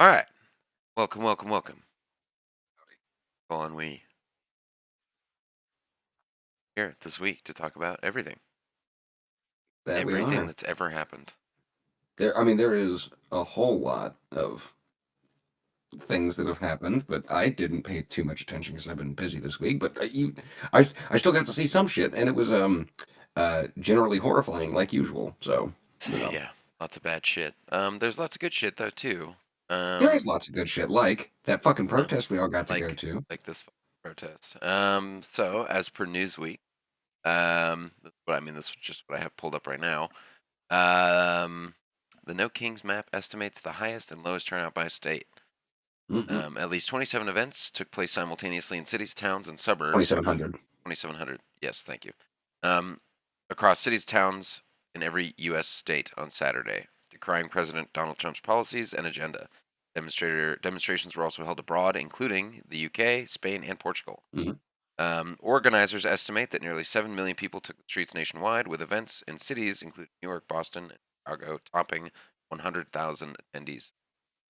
All right. Welcome, welcome, welcome. Well, and we here this week to talk about everything. That we Everything are. that's ever happened. There is a whole lot of things that have happened, but I didn't pay too much attention because I've been busy this week. But I still got to see some shit, and it was generally horrifying, like usual. So Yeah, lots of bad shit. There's lots of good shit though too. there Um, is lots of good shit, like that fucking yeah, protest we all got to go like to. this protest. So as per Newsweek, that's what I mean, this is just what I have pulled up right now. Um, the No Kings map estimates the highest and lowest turnout by state. Mm-hmm. At least 27 events took place simultaneously in cities, towns, and suburbs. 2,700. 2,700. Yes, thank you. Um, across cities, towns in every U.S. state on Saturday, decrying President Donald Trump's policies and agenda. Demonstrations were also held abroad, including the UK, Spain, and Portugal. Mm-hmm. Organizers estimate that nearly 7 million people took the streets nationwide, with events in cities including New York, Boston, and Chicago topping 100,000 attendees.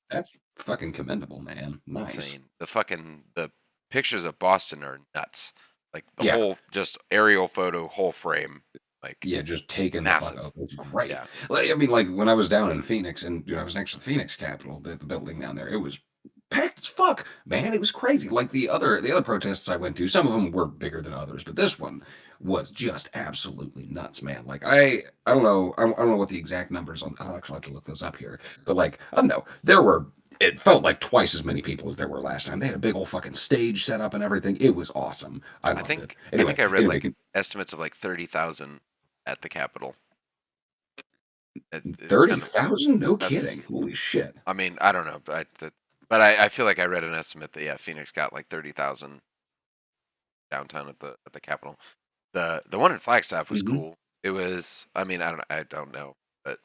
That's fucking commendable, man. Nice. Insane. The pictures of Boston are nuts. Like the Yeah, whole just aerial photo, whole frame, like yeah, just taking the fuck massive. up. It's great. Yeah. Like, I mean, like when I was down in Phoenix, and I was next to the Phoenix Capitol, the building down there. It was packed as fuck, man. It was crazy. Like the other protests I went to, some of them were bigger than others, but this one was just absolutely nuts, man. Like I don't know, I don't know what the exact numbers on. I'll actually have to look those up here. But like I don't know, there were. It felt like twice as many people as there were last time. They had a big old fucking stage set up and everything. It was awesome. I I loved it. think I Anyway, think I read anyway, like estimates of like 30,000 at the Capitol. It thirty kind of thousand? No that's kidding. Holy shit. I mean, I don't know, but I feel like I read an estimate that yeah, Phoenix got like 30,000 downtown at the Capitol. The one in Flagstaff was Hmm. cool. It was I don't know, but it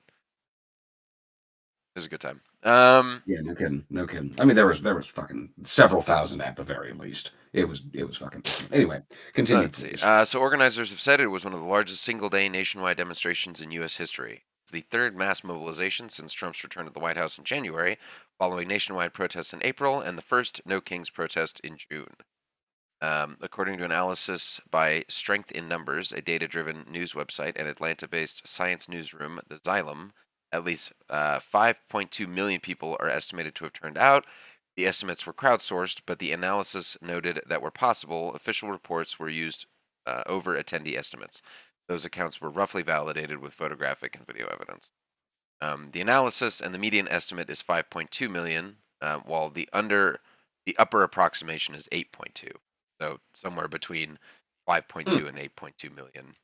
was a good time. Yeah, no kidding, no kidding. I mean, there was fucking several thousand at the very least. It was fucking awesome. Anyway, continue, Let's see. please. So organizers have said it was one of the largest single-day nationwide demonstrations in U.S. history. It's the third mass mobilization since Trump's return to the White House in January, following nationwide protests in April and the first No Kings protest in June. According to analysis by Strength in Numbers, a data-driven news website and Atlanta-based science newsroom, the Xylem, at least 5.2 million people are estimated to have turned out. The estimates were crowdsourced, but the analysis noted that where possible, official reports were used over attendee estimates. Those accounts were roughly validated with photographic and video evidence. The analysis and the median estimate is 5.2 million, while the upper approximation is 8.2. So somewhere between Hmm. 5.2 and 8.2 million.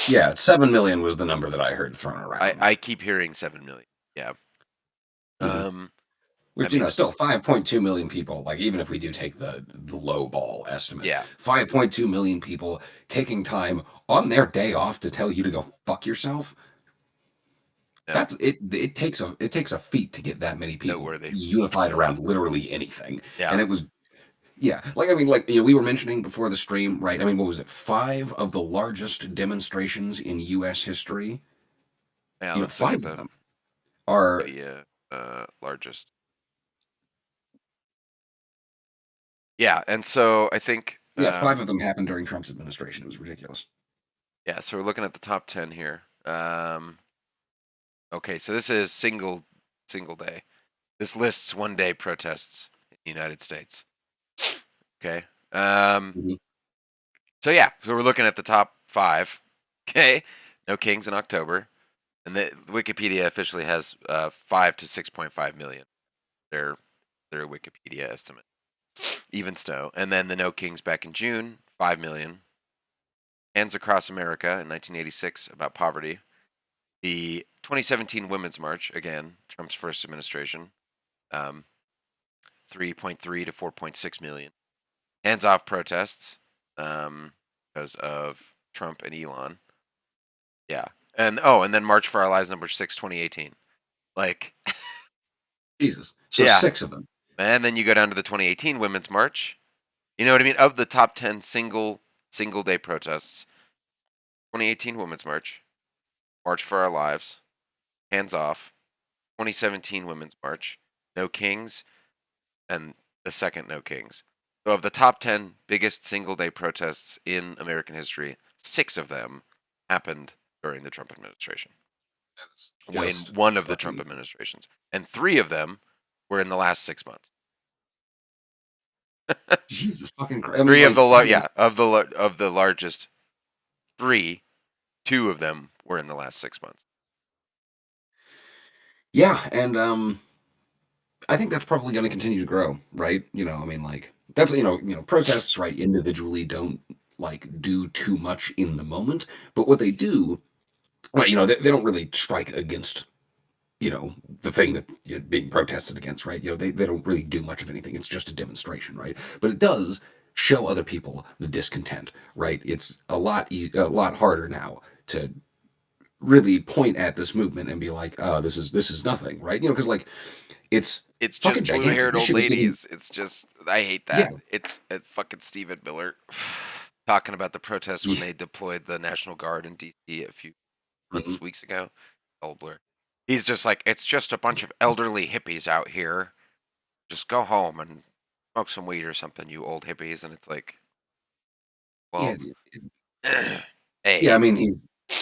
Yeah, 7 million was the number that I heard thrown I, around. I keep hearing 7 million. Yeah. Hmm. Um, I Which mean, still 5.2 million people. Like even if we do take the low ball estimate, yeah. 5.2 million people taking time on their day off to tell you to go fuck yourself. No, That's it. It takes a feat to get that many people noteworthy. unified around literally anything. Yeah. And it was yeah, like I mean, like we were mentioning before the stream, right? I mean, what was it? Five of the largest demonstrations in U.S. history. Yeah, let's look Five at of the them are largest. Yeah, and so I think, yeah, five of them happened during Trump's administration. It was ridiculous. yeah, so we're looking at the top 10 here. Okay, so this is single day. This lists one day protests in the United States. Okay. Mhm. So yeah, so we're looking at the top five. Okay. No Kings in October. And the Wikipedia officially has 5 to 6.5 million. Their their Wikipedia estimate. Even so. And then the No Kings back in June, 5 million. Hands Across America in 1986 about poverty. The 2017 Women's March, again, Trump's first administration, 3.3 to 4.6 million. Hands off protests because of Trump and Elon. Yeah. And then March for Our Lives number 6, 2018. Like, Jesus. So yeah. six of them. And then you go down to the 2018 Women's March. You know what I mean? Of the top 10 single day protests, 2018 Women's March, March for Our Lives, Hands Off, 2017 Women's March, no kings and the second no kings. So of the top 10 biggest single day protests in American history, 6 of them happened during the Trump administration. That's In just one of the Trump fucking administrations. And 3 of them were in the last 6 months. Jesus fucking Christ. I mean, 3 of like, the that is, yeah, of the largest 3, 2 of them were in the last 6 months. yeah, and I think that's probably going to continue to grow, right? I mean, like, that's protests, right? Individually don't like do too much in the moment, but what they do, right? They don't really strike against the thing that being protested against, right? They don't really do much of anything. It's just a demonstration, right? But it does show other people the discontent, right? It's a lot harder now to really point at this movement and be like, oh, this is nothing, right? Because like it's It's fucking just gigantic. blue-haired This old shit was getting, ladies. It's just I hate yeah, that. It's fucking Stephen Miller talking about the protests when yeah, they deployed the National Guard in DC a few mhm. weeks ago. Old blur. He's just like, it's just a bunch of elderly hippies out here. Just go home and smoke some weed or something, you old hippies. And it's like, Yeah, well, A, yeah. I mean, he's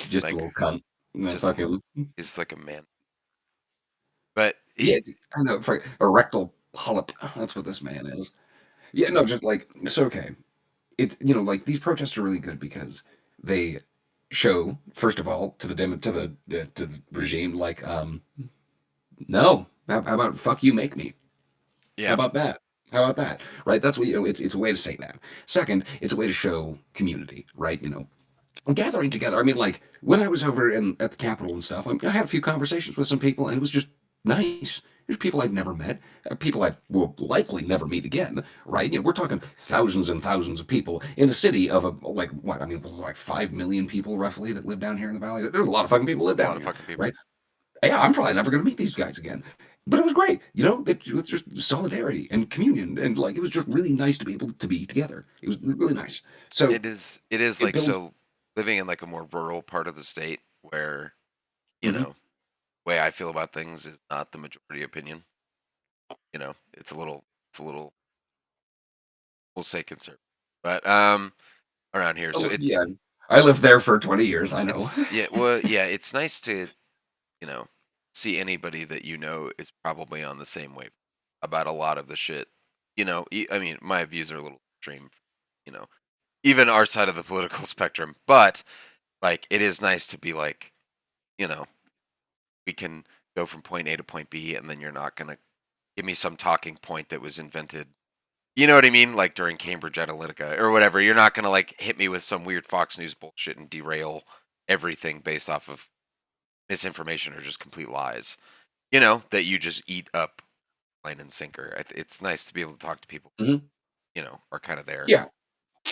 just a like, little cunt. just a Fuck little, him. he's like a man. But Yeah, he, I know. For a rectal polyp. That's what this man is. Yeah, no, just like it's okay. It's like these protests are really good because they show first of all to the to the regime like no, how about fuck you make me, how yeah, about that, how about that, right? That's what it's a way to say that. Second, it's a way to show community, right? Gathering together. I mean, like when I was over at the Capitol and stuff, I had a few conversations with some people, and it was just nice. There's people I'd never met, people I will likely never meet again, right? We're talking thousands and thousands of people in a city of like what? I mean, it was like 5 million people roughly that live down here in the valley. There's a lot of fucking people live a down lot of here, fucking people. right? Yeah, I'm probably never going to meet these guys again. But it was great, it was just solidarity and communion, and like it was just really nice to be able to be together. It was really nice. So It is it like, builds. so living in like a more rural part of the state where, you Mhm. know, way I feel about things is not the majority opinion. It's a little, we'll say conservative, but around here, so Oh, yeah. I lived there for 20 years. I know. yeah, well, yeah, it's nice to, you know, see anybody that is probably on the same wave about a lot of the shit. I mean, my views are a little extreme, you know, even our side of the political spectrum, but like, it is nice to be like, you know, we can go from point A to point B, and then you're not gonna give me some talking point that was invented. You know what I mean? Like during Cambridge Analytica or whatever. You're not gonna like hit me with some weird Fox News bullshit and derail everything based off of misinformation or just complete lies. That you just eat up line and sinker. It's nice to be able to talk to people, Mhm. are kind of there. Yeah.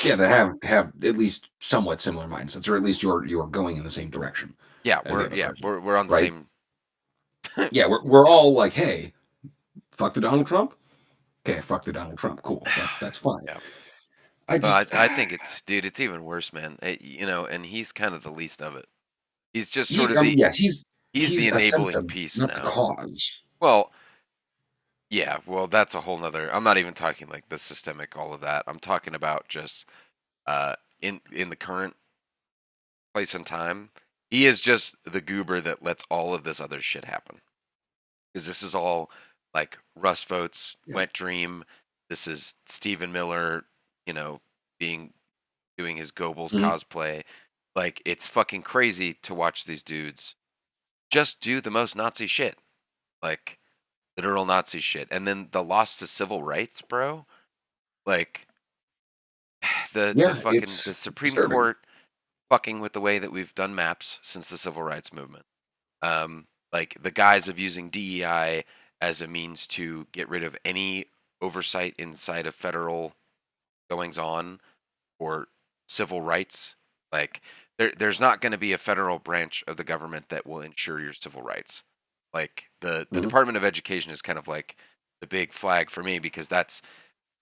Yeah, that have at least somewhat similar mindsets, or at least you're going in the same direction Yeah, as the we're other yeah person, we're on the right? same. Yeah, we're all like, hey, fuck the Donald Trump. Okay, fuck the Donald Trump. Cool. That's fine. Yeah. I Well, just I think it's, dude, it's even worse, man. And he's kind of the least of it. He's just sort he of the yes, he's the he's a enabling symptom, piece not the now. cause. Well, yeah, well, that's a whole nother. I'm not even talking like the systemic, all of that. I'm talking about just uh, in the current place and time. He is just the goober that lets all of this other shit happen. Because this is all like Russ Votes, Yeah. Wet Dream. This is Stephen Miller, you know, being doing his Goebbels Mhm. cosplay. Like, it's fucking crazy to watch these dudes just do the most Nazi shit, like literal Nazi shit, and then the loss to civil rights, bro. Like, the Yeah, fucking the it's Supreme disturbing. Court fucking with the way that we've done maps since the civil rights movement. Like the guise of using DEI as a means to get rid of any oversight inside of federal goings on or civil rights. Like, there's not going to be a federal branch of the government that will ensure your civil rights. Like, the Mhm. Department of Education is kind of like the big flag for me, because that's,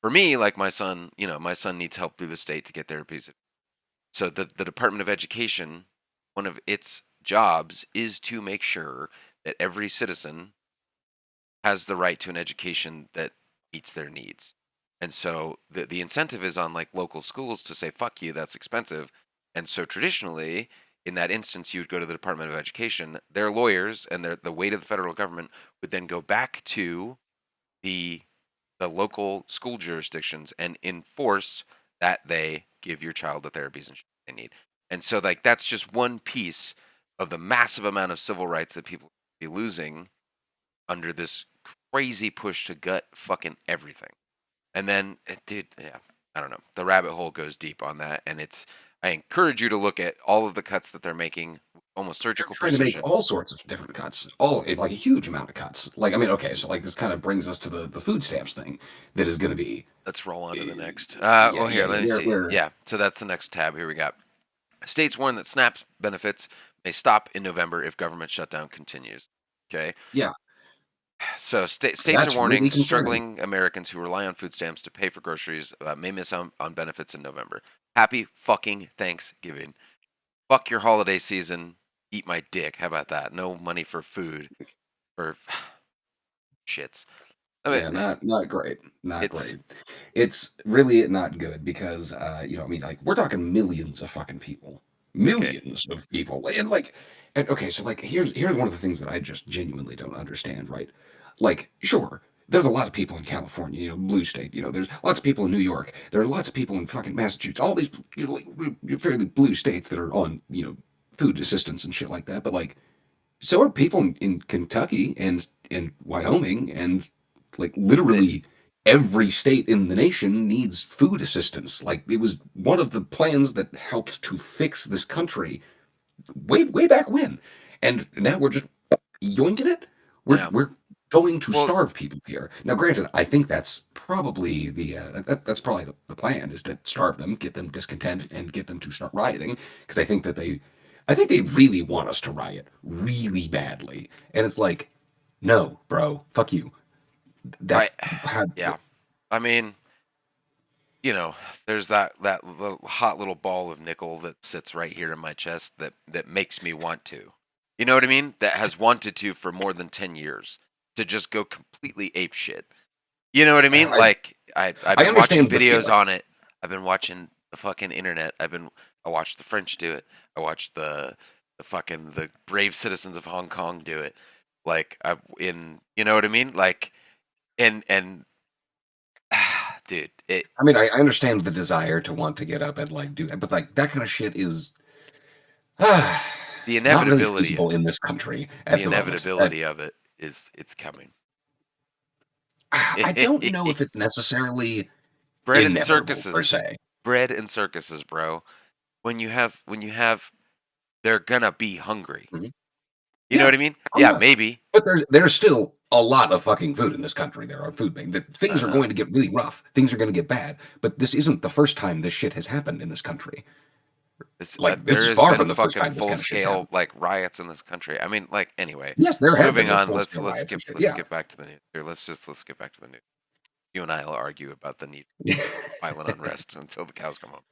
for me, like, my son needs help through the state to get therapies. So the Department of Education, one of its jobs is to make sure that every citizen has the right to an education that meets their needs. And so the incentive is on like local schools to say, fuck you, that's expensive. And so traditionally, in that instance, you would go to the Department of Education. Their lawyers and the weight of the federal government would then go back to the the local school jurisdictions and enforce that they give your child the therapies and shit they need. And so like that's just one piece of the massive amount of civil rights that people be losing under this crazy push to gut fucking everything. And then, dude, yeah, I don't know. The rabbit hole goes deep on that, and it's. I encourage you to look at all of the cuts that they're making, almost They're surgical trying to make precision. all sorts of different cuts, like a huge amount of cuts. Like, I mean, okay, so like this kind of brings us to the food stamps thing that is going to be, Let's roll on to the next. yeah, Well, yeah, here, yeah. let me see. Yeah, so that's the next tab. Here we got. States warn that SNAP benefits may stop in November if government shutdown continues. Okay, yeah, so states are that's warning really concerning. struggling Americans who rely on food stamps to pay for groceries may miss on benefits in November. Happy fucking Thanksgiving. Fuck your holiday season. Eat my dick. How about that? No money for food for shits. I mean, Yeah, not great, not it's great. It's really not good because I mean, like we're talking okay. millions of people, and like, and okay, so like here's one of the things that I just genuinely don't understand, right? Like, sure, there's a lot of people in California, blue state, there's lots of people in New York, there are lots of people in fucking Massachusetts, all these like fairly blue states that are on food assistance and shit like that, but like so are people in Kentucky and in Wyoming and like The, literally every state in the nation needs food assistance. Like it was one of the plans that helped to fix this country way back when, and now we're just yoinking it. yeah. We're going to Well, starve people here. Now, granted, I think that's probably that's probably the plan is to starve them, get them discontent, and get them to start rioting because I think they really want us to riot really badly, and it's like, no, bro, fuck you. I That's how. yeah. I mean, there's that little, hot little ball of nickel that sits right here in my chest that makes me want to. You know what I mean? That has wanted to for more than 10 years to just go completely ape shit. You know what I mean? I Like I've I been watching understand the videos feeling. on it. I've been watching the fucking internet. I watched the French do it. I watched the brave citizens of Hong Kong do it. Like I in you know what I mean? Like and dude, I mean, I understand the desire to want to get up and like do that, but like that kind of shit is the not really inevitability feasible in this country the at the moment. inevitability of it is it's coming. I don't know if it's necessarily Bread and inevitable per circuses. se. Bread and circuses, bro. When you have they're gonna be hungry. Mhm. You know Yeah, what I mean? I'm Yeah, not. maybe. But there's still a lot of fucking food in this country. There are food banks. Things I are know. going to get really rough. Things are going to get bad. But this isn't the first time this shit has happened in this country. Like this There is has far been from the first fucking time this full kind of shit's scale happened. like riots in this country. I mean, like anyway, Yes, there have been moving those on. full Let's scale let's riots skip and shit. let's Yeah. skip back to the news. Here, let's get back to the news. You and I will argue about the need for violent unrest until the cows come home.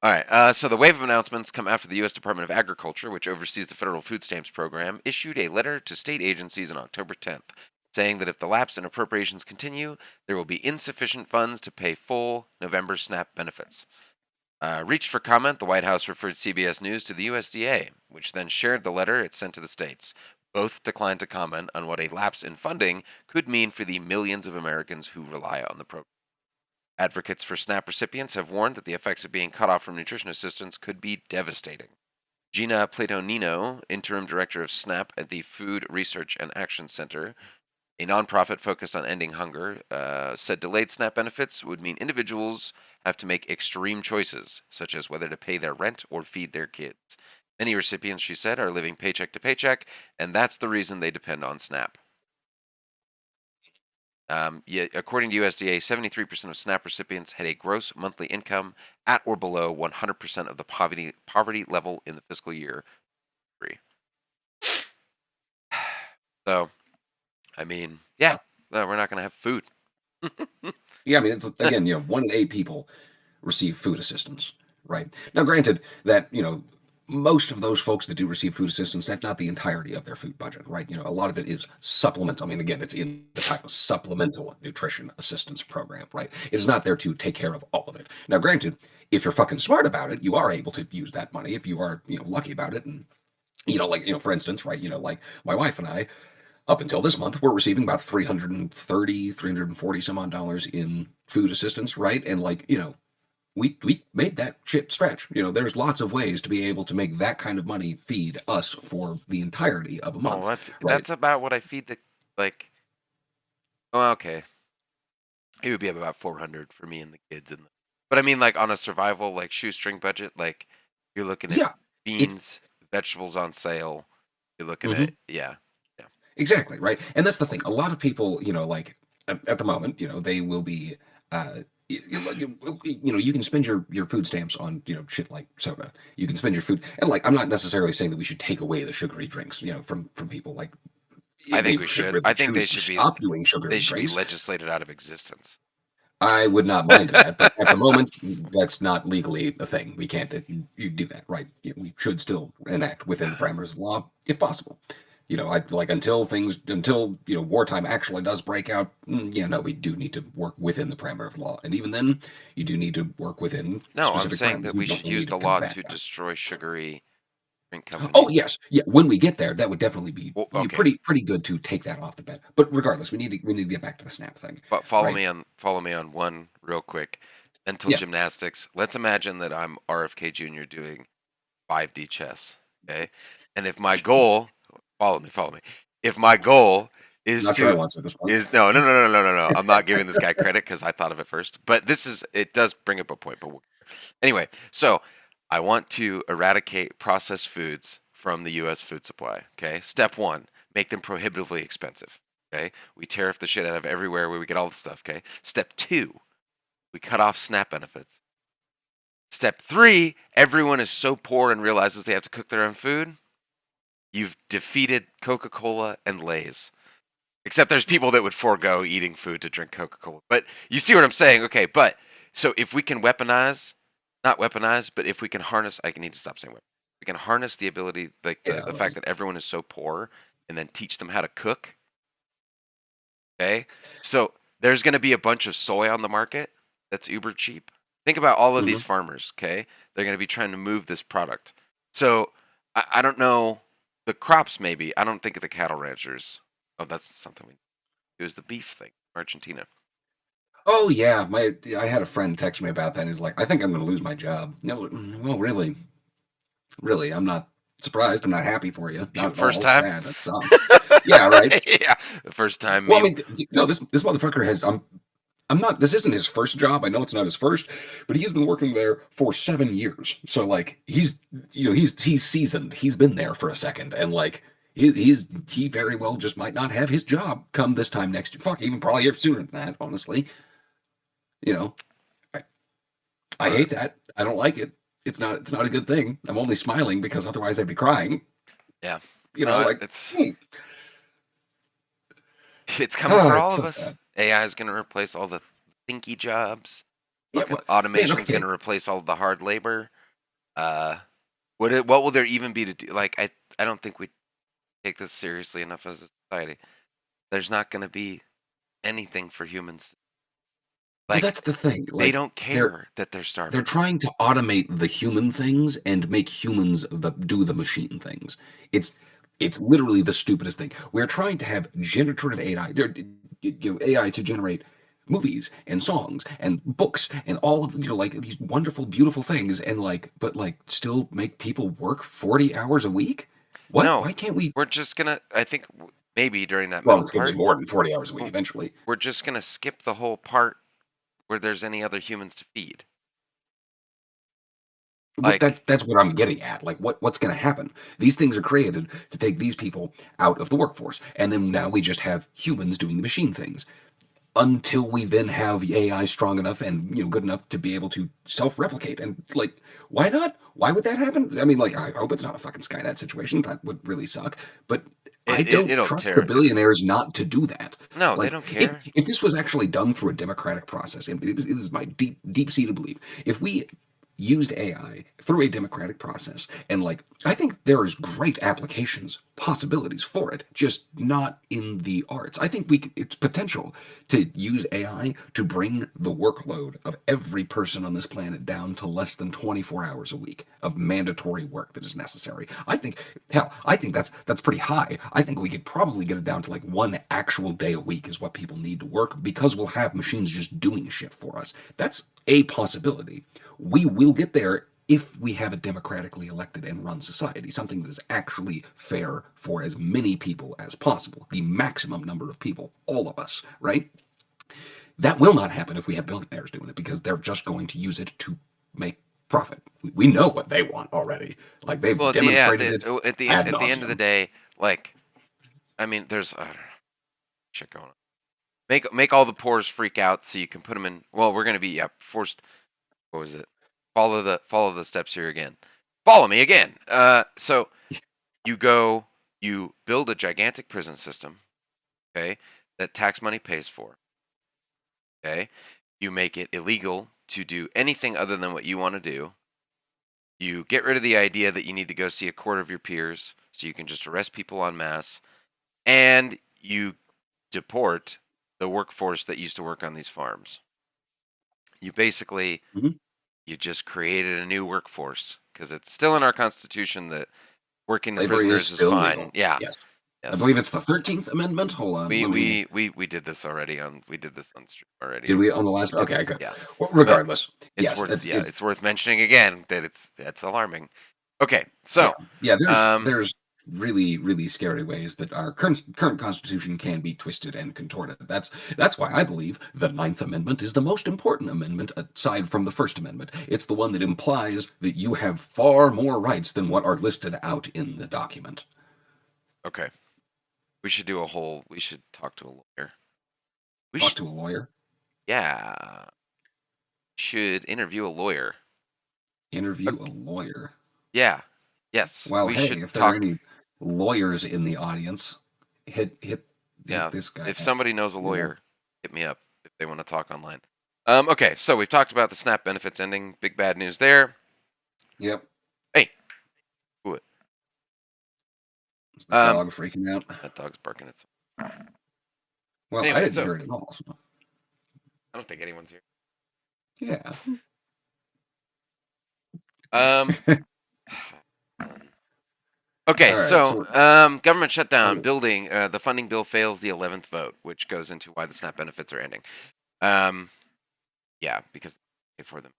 All right. So the wave of announcements come after the U.S. Department of Agriculture, which oversees the federal food stamps program, issued a letter to state agencies on October 10th, saying that if the lapse in appropriations continue, there will be insufficient funds to pay full November SNAP benefits. Reached for comment, the White House referred CBS News to the USDA, which then shared the letter it sent to the states. Both declined to comment on what a lapse in funding could mean for the millions of Americans who rely on the program. Advocates for SNAP recipients have warned that the effects of being cut off from nutrition assistance could be devastating. Gina Platonino, interim director of SNAP at the Food Research and Action Center, a nonprofit focused on ending hunger, said delayed SNAP benefits would mean individuals have to make extreme choices, such as whether to pay their rent or feed their kids. Many recipients, she said, are living paycheck to paycheck, and that's the reason they depend on SNAP. Yet, according to USDA, 73% of SNAP recipients had a gross monthly income at or below 100% of the poverty level in the fiscal year. So, I mean, yeah, we're not going to have food. Yeah, I mean, it's again, 1 in 8 people receive food assistance, right? Now, granted that, most of those folks that do receive food assistance, that's not the entirety of their food budget, right? A lot of it is supplemental. I mean, again, it's in the title, supplemental nutrition assistance program, right? It is not there to take care of all of it. Now, granted, if you're fucking smart about it, you are able to use that money if you are, lucky about it. And, for instance, right, like my wife and I, up until this month, we're receiving about 330, 340 some odd dollars in food assistance, right? And we made that shit stretch. There's lots of ways to be able to make that kind of money feed us for the entirety of a Oh, month, that's right? about what I feed the like. Oh, okay. It would be about 400 for me and the kids, but I mean, like on a survival like shoestring budget, like you're looking at Yeah, it's beans, vegetables on sale. You're looking at mhm, yeah, yeah. exactly right. And that's the thing. A lot of people, like at the moment, they will be. You can spend your food stamps on shit like soda. You can spend your food, and I'm not necessarily saying that we should take away the sugary drinks from people. Like I if think they we should should. really I think choose they to should be. stop doing They sugary should be drinks, legislated out of existence. I would not mind that, but at the moment, It's- that's not legally a thing. We can't you do that, right? We should still enact within the parameters of law, if possible. I like until wartime actually does break out. Yeah, no, we do need to work within the parameter of law, and even then, you do need to work within no, I'm specific saying parameters. that We we should definitely use need to the law combat to that. destroy sugary drink Oh companies. yes, yeah. When we get there, that would definitely be Well, okay, pretty good to take that off the bat. But regardless, we need to get back to the snap thing, but right? follow me on one real quick. Mental Yeah. gymnastics. Let's imagine that I'm RFK Jr. doing 5D chess. Okay, and if my goal, follow me. If my goal is Not sure I to want to at this point. is no no no no no no no. I'm not giving this guy credit because I thought of it first. But it does bring up a point. But anyway, so I want to eradicate processed foods from the U.S. food supply. Okay, step one: make them prohibitively expensive. Okay, we tariff the shit out of everywhere where we get all the stuff. Okay, step two: we cut off SNAP benefits. Step three: everyone is so poor and realizes they have to cook their own food. You've defeated Coca-Cola and Lay's. Except there's people that would forego eating food to drink Coca-Cola. But you see what I'm saying? Okay, but so if we can weaponize, not weaponize, but if we can harness, I need to stop saying weapon. We can harness the ability, like Yeah, the fact that everyone is so poor, and then teach them how to cook. Okay, so there's going to be a bunch of soy on the market that's uber cheap. Think about all of hmm these farmers. Okay, they're going to be trying to move this product. So I don't know the crops. Maybe I don't think of the cattle ranchers. Oh, that's something we. It was the beef thing, Argentina. Oh yeah, I had a friend text me about that. And he's like, "I think I'm going to lose my job." And I was like, well, really, really, I'm not surprised. I'm not happy for you. Not at First all. It's time. sad. That sucks. Yeah, right. Yeah, the first time Well, I me. mean, no, this motherfucker has. I'm not. This isn't his first job. I know it's not his first, but he's been working there for 7 years. So he's he's seasoned. He's been there for a second, and he very well just might not have his job come this time next year. Fuck, even probably sooner than that. Honestly, you know, I, I Uh, hate that. I don't like it. It's not a good thing. I'm only smiling because otherwise I'd be crying. yeah, You know, no, like it's hmm. it's coming for all It's of so us. sad. AI is going to replace all the thinky jobs. Yeah, Fucking well, man. automation is going Okay. to replace all the hard labor. Uh, what will there even be to do? Like I don't think we take this seriously enough as a society. There's not going to be anything for humans. Well, Like that's the thing. they don't They're care that they're they're starving. trying to automate the human things and make humans do the machine things. It's it's literally the stupidest thing. We're trying to have generative AI to generate movies and songs and books and all of these wonderful, beautiful things, and still make people work 40 hours a week. What? No, Why can't we? we're just gonna. I think maybe during that Well, middle it's going to be part, more than 40 hours a week w- eventually. we're just gonna skip the whole part where there's any other humans to feed. But Like, that's what I'm getting at. Like, what's going to happen? These things are created to take these people out of the workforce, and then now we just have humans doing the machine things until we then have AI strong enough and good enough to be able to self-replicate. And why not? Why would that happen? I mean, I hope it's not a fucking Skynet situation. That would really suck. But I don't it'll trust the tear. billionaires not to do that. No, they Like, don't if care. if this was actually done through a democratic process, and it is my deep seated belief, if we used AI through a democratic process, and like I think there is great applications, possibilities for it, just not in the arts. I think it's potential to use AI to bring the workload of every person on this planet down to less than 24 hours a week of mandatory work that is necessary. I think that's pretty high. I think we could probably get it down to like one actual day a week is what people need to work because we'll have machines just doing shit for us. That's a possibility. We will get there if we have a democratically elected and run society, something that is actually fair for as many people as possible, the maximum number of people, all of us, right? That will not happen if we have billionaires doing it because they're just going to use it to make profit. We know what they want already. Like Well, they've demonstrated it ad at the end of the nauseum. day, like, I mean, there's I don't know, shit going on. Make all the pores freak out so you can put them in. Well, we're gonna be forced. What was it? Follow the steps here again. Follow me again. So you build a gigantic prison system, okay, that tax money pays for. Okay, you make it illegal to do anything other than what you want to do. You get rid of the idea that you need to go see a court of your peers, so you can just arrest people en masse, and you deport the workforce that used to work on these farms. You basically Mhm. you just created a new workforce because it's still in our constitution that working the Slavery is prisoners is still fine. legal. Yeah, Yes. I yes. believe it's the 13th Amendment. Hold on. Let me. We did this already on stream already. Did we on the last? We did Okay, this, good. yeah. Well, But regardless, yes, it's it's worth mentioning again that it's alarming. Okay, yeah, so yeah. um There's really scary ways that our current constitution can be twisted and contorted. That's why I believe the Ninth Amendment is the most important amendment aside from the First Amendment. It's the one that implies that you have far more rights than what are listed out in the document. okay. We should talk to a lawyer. We Talk should to a lawyer, yeah, should interview a lawyer. interview a Ok- lawyer. Yeah. Yes, Well, we hey, should if there are talk. any lawyers in the audience, hit Yeah, this guy if up. somebody knows a You know. lawyer, hit me up if they want to talk online. Okay, so we've talked about the SNAP benefits ending. Big bad news there. Yep. Hey, who? Is the Um, dog freaking out? that dog's barking at some. Well, I Anyway, didn't so hear it at all. So. I don't think anyone's here. Yeah. Um, okay, All right. so So, government shutdown, oh, building. The funding bill fails the 11th vote, which goes into why the SNAP benefits are ending. Um, yeah, because they pay for them.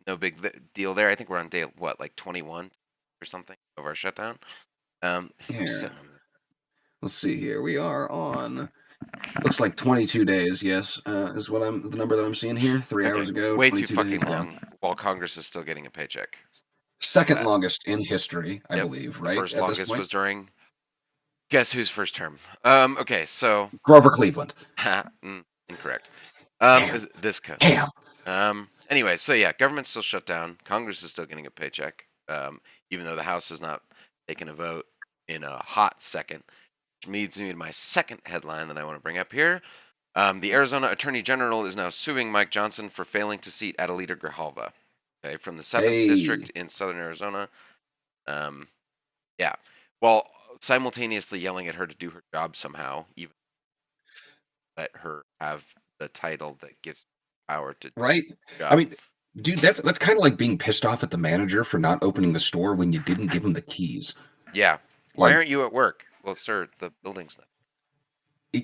No big deal there. I think we're on day what, like 21 or something of our shutdown. Who's here. sitting on the Let's see here. We are on. Looks like 22 days. Yes, is what I'm the number that I'm seeing here. 3 hours Okay, ago, way too 22 fucking days. Yeah. long while Congress is still getting a paycheck. Second That. longest in history, I Yep. believe. The Right first at this longest point, was during guess whose first term. Okay, so Grover Cleveland. incorrect. Damn. Is this cousin? Damn. Anyway, so yeah, government's still shut down. Congress is still getting a paycheck, even though the House has not taken a vote in a hot second. Which leads me to my second headline that I want to bring up here. The Arizona Attorney General is now suing Mike Johnson for failing to seat Adelita Grijalva, okay, from the 7th Hey. District in southern Arizona. Um, yeah, while simultaneously yelling at her to do her job somehow, even let her have the title that gives power to do Right. the I job. mean, dude, that's kind of like being pissed off at the manager for not opening the store when you didn't give him the keys. Yeah. Why Like, aren't you at work? Well, sir, the building's not.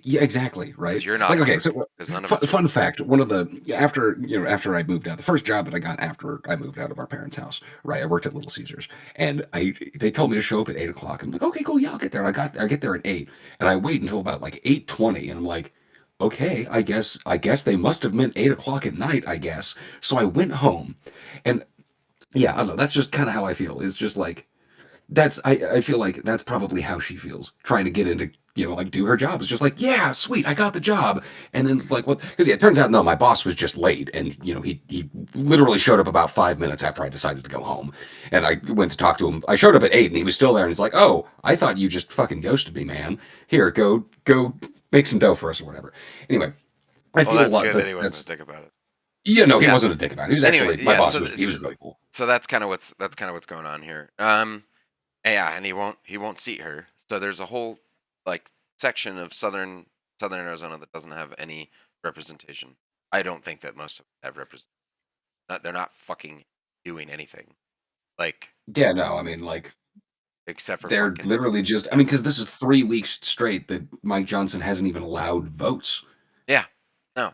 yeah, exactly, Because right? you're not Like, at okay, work. so Because none of fun, us are. fun fact: one of the after I moved out, the first job that I got after I moved out of our parents' house, right? I worked at Little Caesars, and they told me to show up at 8 o'clock. I'm like, okay, cool, yeah, I'll get there. I get there at 8, and I wait until about like 8:20, and I'm like, okay, I guess they must have meant 8 o'clock at night, I guess. So I went home, and yeah, I don't know. That's just kind of how I feel. It's just like I feel like that's probably how she feels trying to get into like do her job. It's just like, yeah, sweet, I got the job. And then like what, because yeah, it turns out no, my boss was just late, and he literally showed up about 5 minutes after I decided to go home. And I went to talk to him. I showed up at 8 and he was still there, and he's like, oh, I thought you just fucking ghosted me, man. Here, go make some dough for us or whatever. Anyway, I Well, feel a that's lot good that that he wasn't a that's dick about it. Yeah, no, he Yeah. wasn't a dick about it. He was Anyway, actually my yeah. boss. So He was really cool. so that's kind of what's going on here. Yeah, and he won't seat her. So there's a whole like section of southern Arizona that doesn't have any representation. I don't think that most of them have represent. They're not fucking doing anything like Yeah, no, I mean, like except for they're fucking literally just. I mean, because this is 3 weeks straight that Mike Johnson hasn't even allowed votes. yeah, no.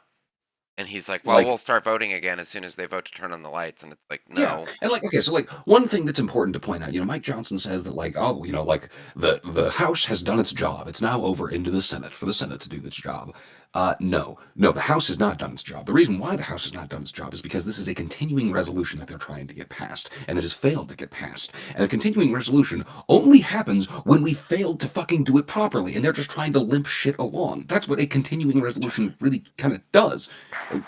And he's like, well, we'll Like, start voting again as soon as they vote to turn on the lights, and it's like, yeah, no, and like, okay, so like one thing that's important to point out, Mike Johnson says that like, oh, like the House has done its job. It's now over into the Senate for the Senate to do its job. No, the House has not done its job. The reason why the House has not done its job is because this is a continuing resolution that they're trying to get passed, and it has failed to get passed. And a continuing resolution only happens when we failed to fucking do it properly, and they're just trying to limp shit along. That's what a continuing resolution really kind of does,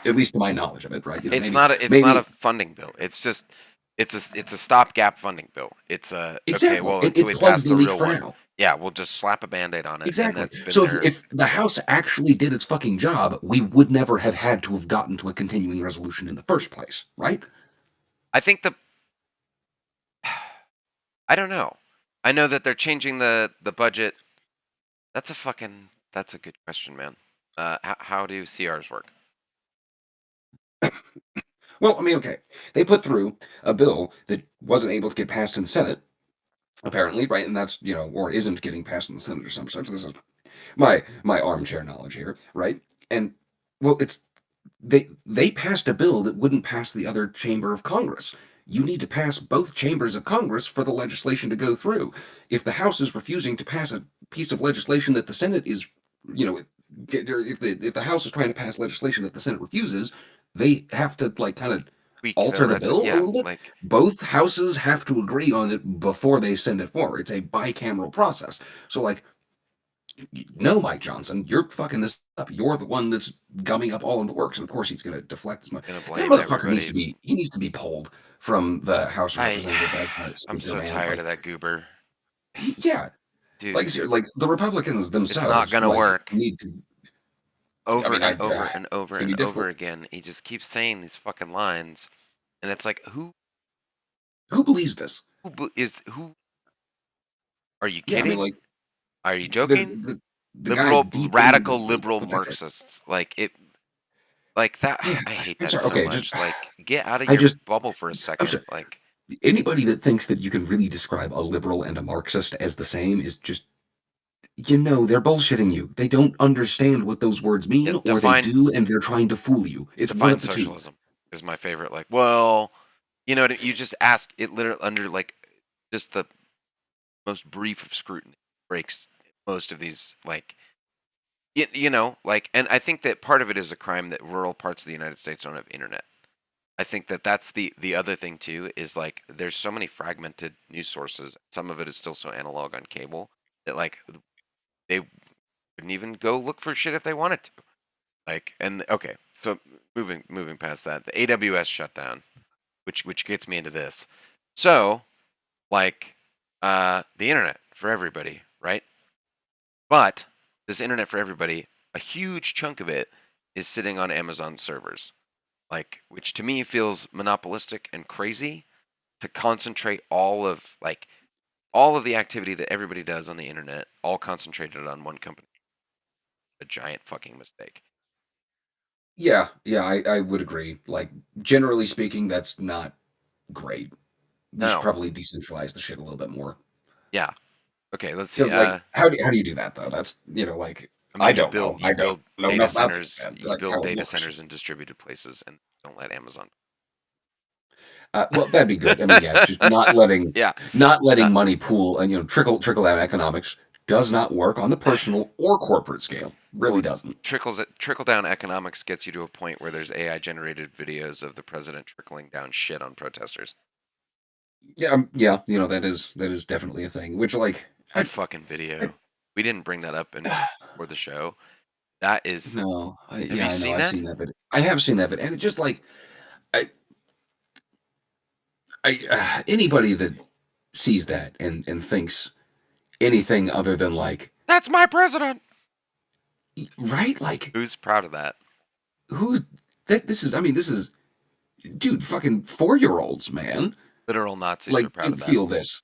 at least to my knowledge of it, right? it's Maybe not a maybe funding bill. It's just it's a stopgap funding bill. It's a okay, exactly. well, It, until it we plugs pass the the leak real for one, now. yeah, we'll just slap a band-aid on it, and Exactly. that's been So if, there. if the House actually did its fucking job, we would never have had to have gotten to a continuing resolution in the first place, right? I think I don't know. I know that they're changing the budget. That's a good question, man. How do CRs work? Well, I mean, okay. They put through a bill that wasn't able to get passed in the Senate, apparently, right? And that's, or isn't getting passed in the Senate or some such. This is my armchair knowledge here, right? And well, it's they passed a bill that wouldn't pass the other chamber of Congress. You need to pass both chambers of Congress for the legislation to go through. If the House is refusing to pass a piece of legislation that the Senate is, you know, if the House is trying to pass legislation that the Senate refuses, they have to like kind of Tweak alter their the bill a yeah, little bit. like Both houses have to agree on it before they send it forward. It's a bicameral process. So like no, Mike Johnson, you're fucking this up. You're the one that's gumming up all of the works. And of course, he's going to deflect as much. gonna That blame motherfucker needs to everybody. be. He needs to be pulled from the House of I Representatives as the I'm speaker, so man. tired Like, of that goober, yeah, dude. like the Republicans It's not themselves, gonna like, work. need to. I Over mean, and over and it's over gonna and be over difficult. again. He just keeps saying these fucking lines, and it's like, Who believes this? who? Are you Yeah, I mean, kidding? like Are you the joking? the the guy's deep into the Radical group, liberal but that's it. Marxists, like it, like that. Yeah, I hate I'm that sorry. so Okay, just much. Like, get out of I your just bubble for a I'm second. sorry. Like, Anybody that thinks that you can really describe a liberal and a Marxist as the same is just they're bullshitting you. They don't understand what those words mean, or they define do, and they're trying to fool you. It's one define of the two. socialism is my favorite. Like, well, you just ask it literally under like just the most brief of scrutiny breaks most of these like like, and I think that part of it is a crime that rural parts of the United States don't have internet. I think that that's the other thing too is like there's so many fragmented news sources. Some of it is still so analog on cable that like they wouldn't even go look for shit if they wanted to. Like, and okay, so moving past that, the AWS shutdown, which gets me into this. So like the internet for everybody, right? But this internet for everybody, a huge chunk of it is sitting on Amazon servers, like which to me feels monopolistic and crazy to concentrate all of the activity that everybody does on the internet, all concentrated on one company. A giant fucking mistake. Yeah, I would agree. Like, generally speaking, that's not great. We should No, probably decentralize the shit a little bit more. yeah. Okay, let's see. Because, like, how do you do that though? That's like, I I mean, don't know. I you don't build know data enough about this, centers, man. you Like build how it data works. centers in distributed places, and don't let Amazon. Well, that'd be good. I mean, yeah, just not letting Yeah, not uh, letting money pool and trickle down economics does not work on the personal or corporate scale. Really well, doesn't. trickle down economics gets you to a point where there's AI generated videos of the president trickling down shit on protesters. Yeah, yeah, that is definitely a thing. Which like Good I, fucking I video. We didn't bring that up in for the show. That is. no, Have yeah, you I know. seen I've that? seen that, but I have seen that, but and it just like I, anybody that sees that and thinks anything other than like That's my president. right, like Who's proud of that? who? this is, I mean, this is, dude, fucking 4-year-olds, man. Literal Nazis are Like, proud of that. feel this.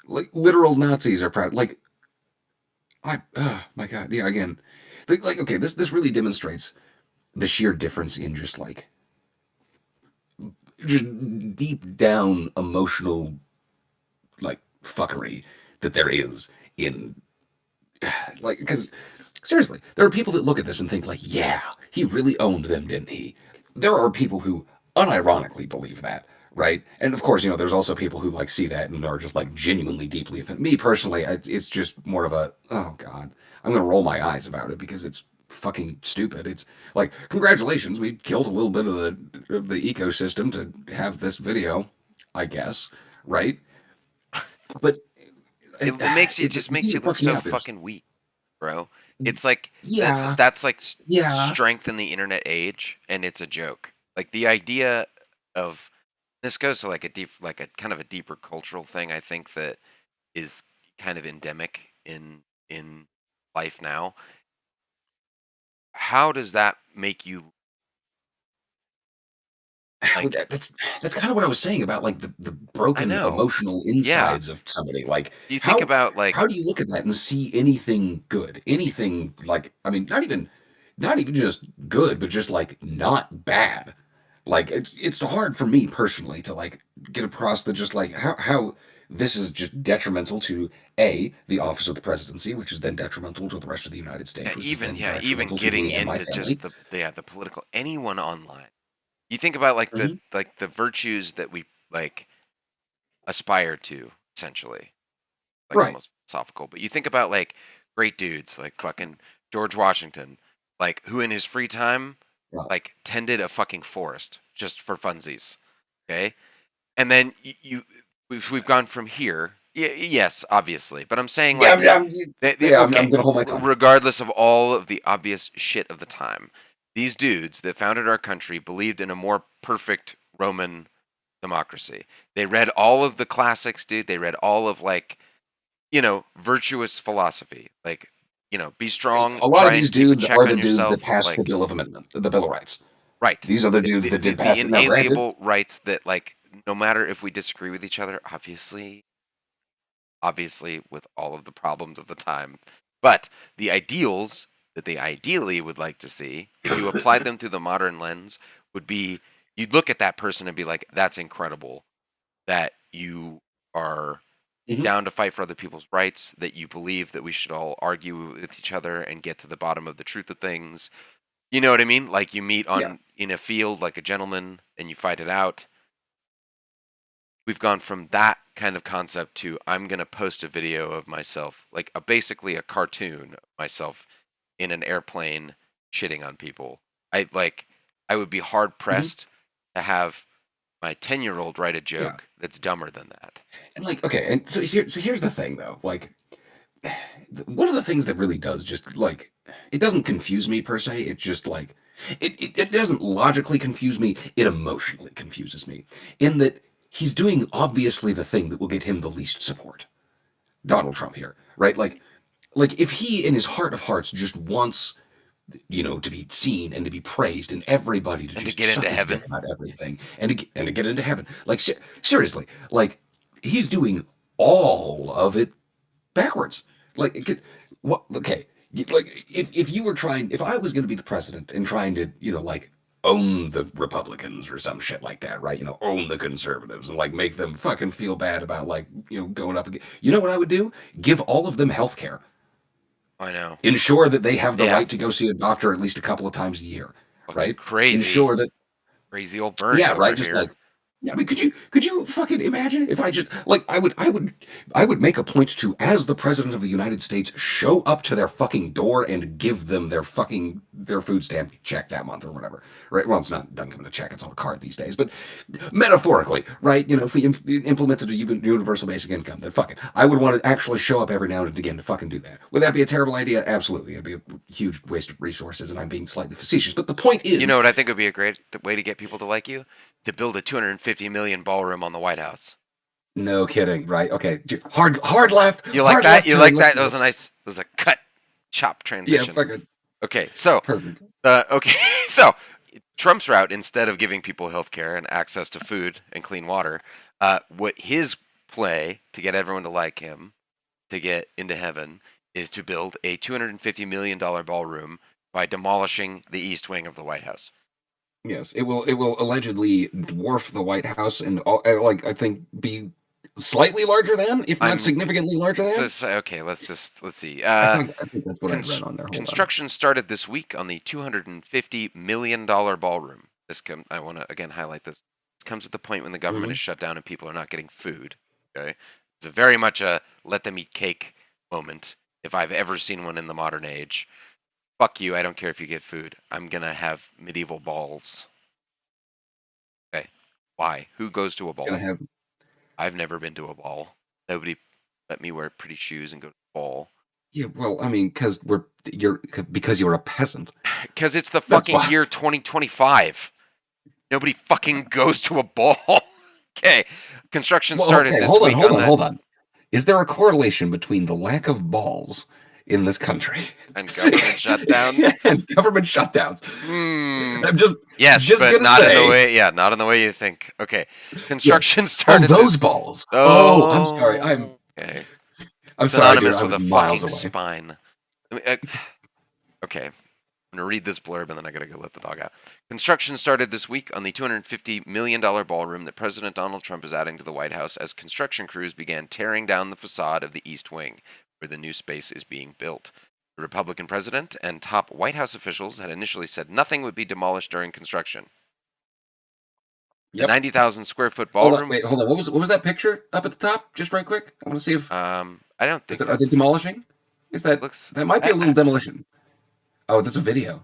Like, literal Nazis are proud. Like, my God, yeah, again. Like, okay, this really demonstrates the sheer difference in just deep down emotional, like, fuckery that there is in, like, because seriously, there are people that look at this and think, like, yeah, he really owned them, didn't he? There are people who unironically believe that, right? And of course, there's also people who like see that and are just like genuinely deeply offended. Me personally, it's just more of a, oh God, I'm gonna roll my eyes about it because it's fucking stupid. It's like, congratulations, we killed a little bit of the ecosystem to have this video, I guess, right? But It the just thing makes you that look fucks me so up is, fucking weak, bro. It's like yeah, that's like yeah. strength in the internet age, and it's a joke. Like the idea of this goes to like a deep, like a kind of a deeper cultural thing. I think that is kind of endemic in life now. How does that make you Well, like? that's kind of what I was saying about like the I broken know, emotional yeah. insides of somebody. Like, Do you think how about like how do you look at that and see anything good? Anything, like, I mean, not even just good, but just like not bad. Like, it's hard for me personally to like get across the just like how this is just detrimental to the office of the presidency, which is then detrimental to the rest of the United States, which is then even detrimental to getting me and my into family. just the political anyone online? You think about like Hmm. the virtues that we like aspire to, essentially, like Right. almost philosophical. But you think about like great dudes like fucking George Washington, like who in his free time Right. like tended a fucking forest just for funsies. Okay, and then we've gone from here. Yes, obviously, but I'm saying Yeah, like I'm okay, gonna hold my tongue. regardless of all of the obvious shit of the time, these dudes that founded our country believed in a more perfect Roman democracy. They read all of the classics, dude. They read all of like, virtuous philosophy. Like, be And strong, a lot of try these and keep a dudes check are the on dudes that yourself. passed the Like, Bill of Rights. right. These are the dudes The, that the, did the pass it. Now, granted, inalienable rights that, like, no matter if we disagree with each other, obviously, with all of the problems of the time, but the ideals that they ideally would like to see, if you applied them through the modern lens, would be you'd look at that person and be like, that's incredible that you are hmm, down to fight for other people's rights, that you believe that we should all argue with each other and get to the bottom of the truth of things. You know what I mean? Like you meet yeah, on in a field like a gentleman and you fight it out. We've gone from that kind of concept to I'm going to post a video of myself, like basically a cartoon of myself in an airplane shitting on people. I would be hard hmm, pressed to have my 10-year-old write a yeah. joke that's dumber than that. And like, okay, and so here's the thing, though. Like, one of the things that really does just like, it doesn't confuse me per se. It's just like, it doesn't logically confuse me. It emotionally confuses me in that he's doing obviously the thing that will get him the least support. Donald Trump here, right? Like if he in his heart of hearts just wants, to be seen and to be praised and everybody to And to just get into suck his dick heaven, about everything and to get into heaven. Like, seriously, like he's doing all of it backwards. Like, what? Okay, like if you were trying, if I was going to be the president and trying to, like own the Republicans or some shit like that, right? Own the conservatives and like make them fucking feel bad about like going up again. You know what I would do? Give all of them health care. I know. Ensure that they have the Yeah, right to go see a doctor at least a couple of times a year, fucking right? crazy, Ensure that, crazy old Bernie yeah, right. over Just here. like, yeah, I mean, could you fucking imagine if I just like I would make a point to, as the president of the United States, show up to their fucking door and give them their food stamp check that month or whatever, right? Well, it's not doesn't come in a check; it's on a card these days. But metaphorically, right? If we implemented a universal basic income, then fuck it. I would want to actually show up every now and again to fucking do that. Would that be a terrible idea? Absolutely, it'd be a huge waste of resources, and I'm being slightly facetious. But the point You know is, what I think would be a great way to get people to like you? To build a 250 million ballroom on the White House. no kidding, right? Okay, hard left, You like hard that? left You turn. like Let's that? do That it. was a nice, that was a cut, chop Yeah, transition. fucking Okay, so perfect. okay, so Trump's route, instead of giving people health care and access to food and clean water, what his play to get everyone to like him, to get into heaven, is to build a $250 million ballroom by demolishing the East Wing of the White House. Yes, it will. It will allegedly dwarf the White House and I think be slightly larger than, if not significantly larger than. Okay, let's see. I think that's what I read on there. Hold Construction started this week on the $250 million ballroom. I want to again highlight this. This comes at the point when the government is shut down and people are not getting food. Okay, it's very much a let them eat cake moment. If I've ever seen one in the modern age. Fuck you, I don't care if you get food. I'm gonna have medieval balls. Okay. Why? Who goes to a ball? I've never been to a ball. Nobody let me wear pretty shoes and go to the ball. Yeah, well, I mean, because you're a peasant. Because it's the fucking year 2025. Nobody fucking goes to a ball. Okay. Construction started this week. Hold on. Is there a correlation between the lack of balls in this country and government shutdowns? I'm just but not in the way. Yeah, not in the way you think. Okay, construction started. Those balls. Oh, I'm sorry. Okay. I'm sorry, synonymous with a fucking spine. Okay. I'm going to read this blurb and then I got to go let the dog out. Construction started this week on the $250 million ballroom that President Donald Trump is adding to the White House as construction crews began tearing down the facade of the East Wing, where the new space is being built. The Republican president and top White House officials had initially said nothing would be demolished during construction. The 90,000 square foot ballroom. Hold on. What was that picture up at the top? Just right quick. I want to see if. I don't think. Are they demolishing? That might be a little demolition. Oh, there's a video.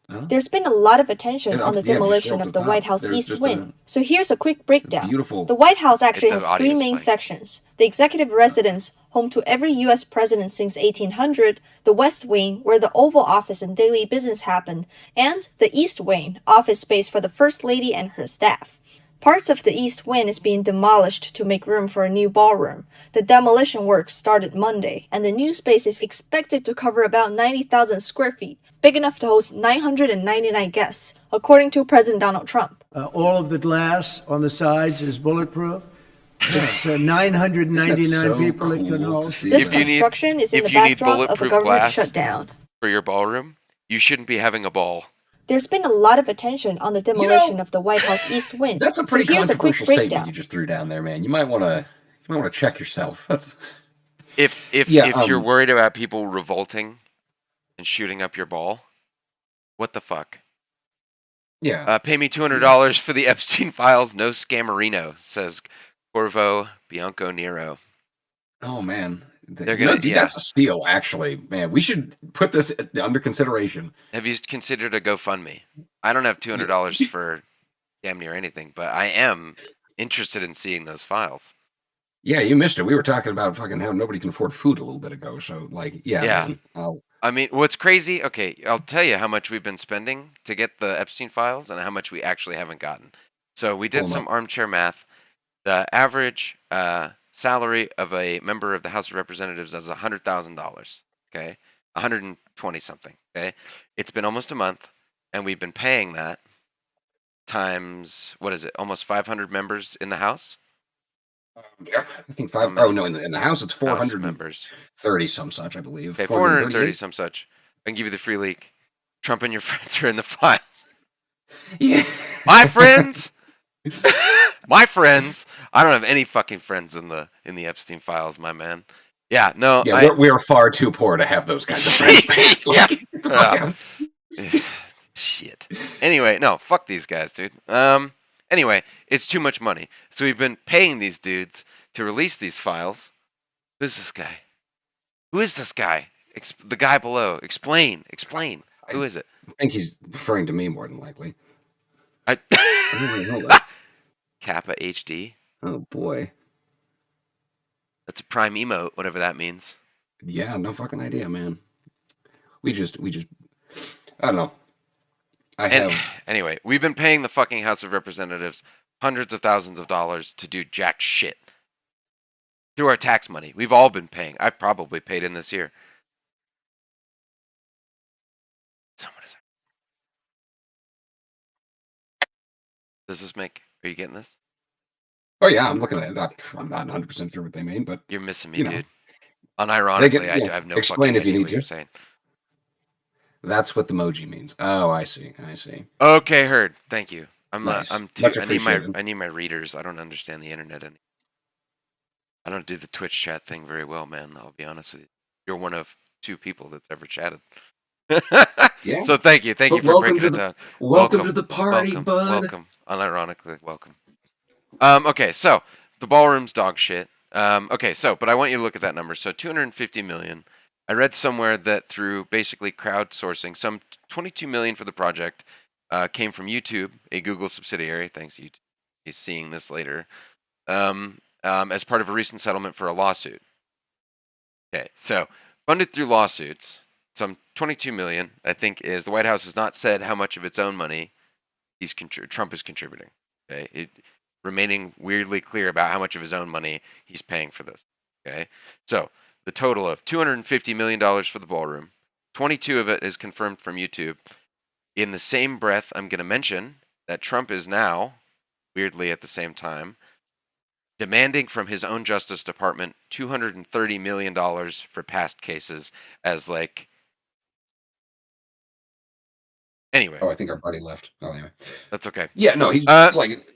Huh? There's been a lot of attention on the demolition of the White House East Wing. So here's a quick breakdown. The White House actually has three main sections. The executive residence, home to every U.S. president since 1800, the West Wing, where the Oval Office and daily business happen, and the East Wing, office space for the First Lady and her staff. Parts of the East Wing is being demolished to make room for a new ballroom. The demolition work started Monday, and the new space is expected to cover about 90,000 square feet, big enough to host 999 guests, according to President Donald Trump. All of the glass on the sides is bulletproof. It's 999 people it can host. This construction is in the backdrop of a government shutdown. For your ballroom, you shouldn't be having a ball. There's been a lot of attention on the demolition of the White House East Wing. That's a pretty controversial statement you just threw down there, man. You might want to check yourself. That's if you're worried about people revolting and shooting up your ball, what the fuck? Yeah. Pay me $200 for the Epstein files. No scammerino, says Corvo Bianco Nero. Oh man. That's a steal, actually. Man, we should put this under consideration. Have you considered a GoFundMe? I don't have $200 for damn near anything, but I am interested in seeing those files. Yeah, you missed it. We were talking about fucking how nobody can afford food a little bit ago. So, yeah. I mean, what's crazy? Okay, I'll tell you how much we've been spending to get the Epstein files and how much we actually haven't gotten. So we did some armchair math. The average salary of a member of the House of Representatives is $100,000. Okay, 120 something. Okay, it's been almost a month, and we've been paying that times what is it? Almost 500 members in the House. Yeah, I think five. Oh no, in the House it's 400 members, 30 some such, I believe. Okay, 430 some such. I can give you the free leak. Trump and your friends are in the files. Yeah, my friends. My friends. I don't have any fucking friends in the Epstein files, my man. Yeah, no. Yeah, we are far too poor to have those kinds of friends. Shit. Anyway, no, fuck these guys, dude. Anyway, it's too much money. So we've been paying these dudes to release these files. Who's this guy? Who is this guy? The guy below. Explain. Who is it? I think he's referring to me more than likely. Kappa HD. Oh boy. That's a prime emote, whatever that means. Yeah, no fucking idea, man. We just I don't know. Anyway, we've been paying the fucking House of Representatives hundreds of thousands of dollars to do jack shit. Through our tax money. We've all been paying. I've probably paid in this year. Someone is Does this make? Are you getting this? Oh yeah, I'm looking at it. I'm not 100% sure what they mean, but you're missing me, you know, dude. Unironically, I have no explain fucking if you idea need what you're to. saying. That's what the emoji means. Oh, I see. Okay, heard. Thank you. Nice. I'm too. Much appreciated. I need my readers. I don't understand the internet any. I don't do the Twitch chat thing very well, man. I'll be honest with you. You're one of 2 people that's ever chatted. Yeah. So thank you for breaking it down. Welcome to the party, bud. Welcome. Unironically, welcome. Okay, so the ballroom's dog shit. Okay, so but I want you to look at that number. So 250 million. I read somewhere that through basically crowdsourcing, some 22 million for the project came from YouTube, a Google subsidiary. Thanks, YouTube. He's seeing this later. As part of a recent settlement for a lawsuit. Okay, so funded through lawsuits, some 22 million, I think, is the White House has not said how much of its own money Trump is contributing. Okay, remaining weirdly clear about how much of his own money he's paying for this. Okay, so the total of $250 million for the ballroom, 22 of it is confirmed from YouTube. In the same breath, I'm going to mention that Trump is now, weirdly at the same time, demanding from his own Justice Department $230 million for past cases as like. Anyway. Oh, I think our buddy left. Oh, anyway. That's okay. Yeah, no, he's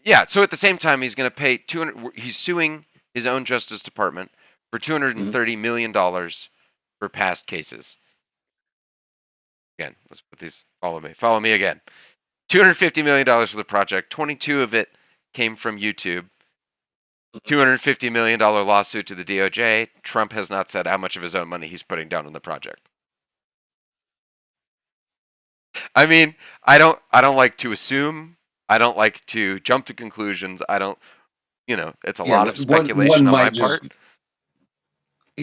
Yeah, so at the same time, he's going to pay he's suing his own Justice Department for $230 million for past cases. Again, let's put these. Follow me again. $250 million for the project. 22 of it came from YouTube. $250 million lawsuit to the DOJ. Trump has not said how much of his own money he's putting down on the project. I mean, I don't like to assume. I don't like to jump to conclusions. I don't, it's a lot of speculation on my part.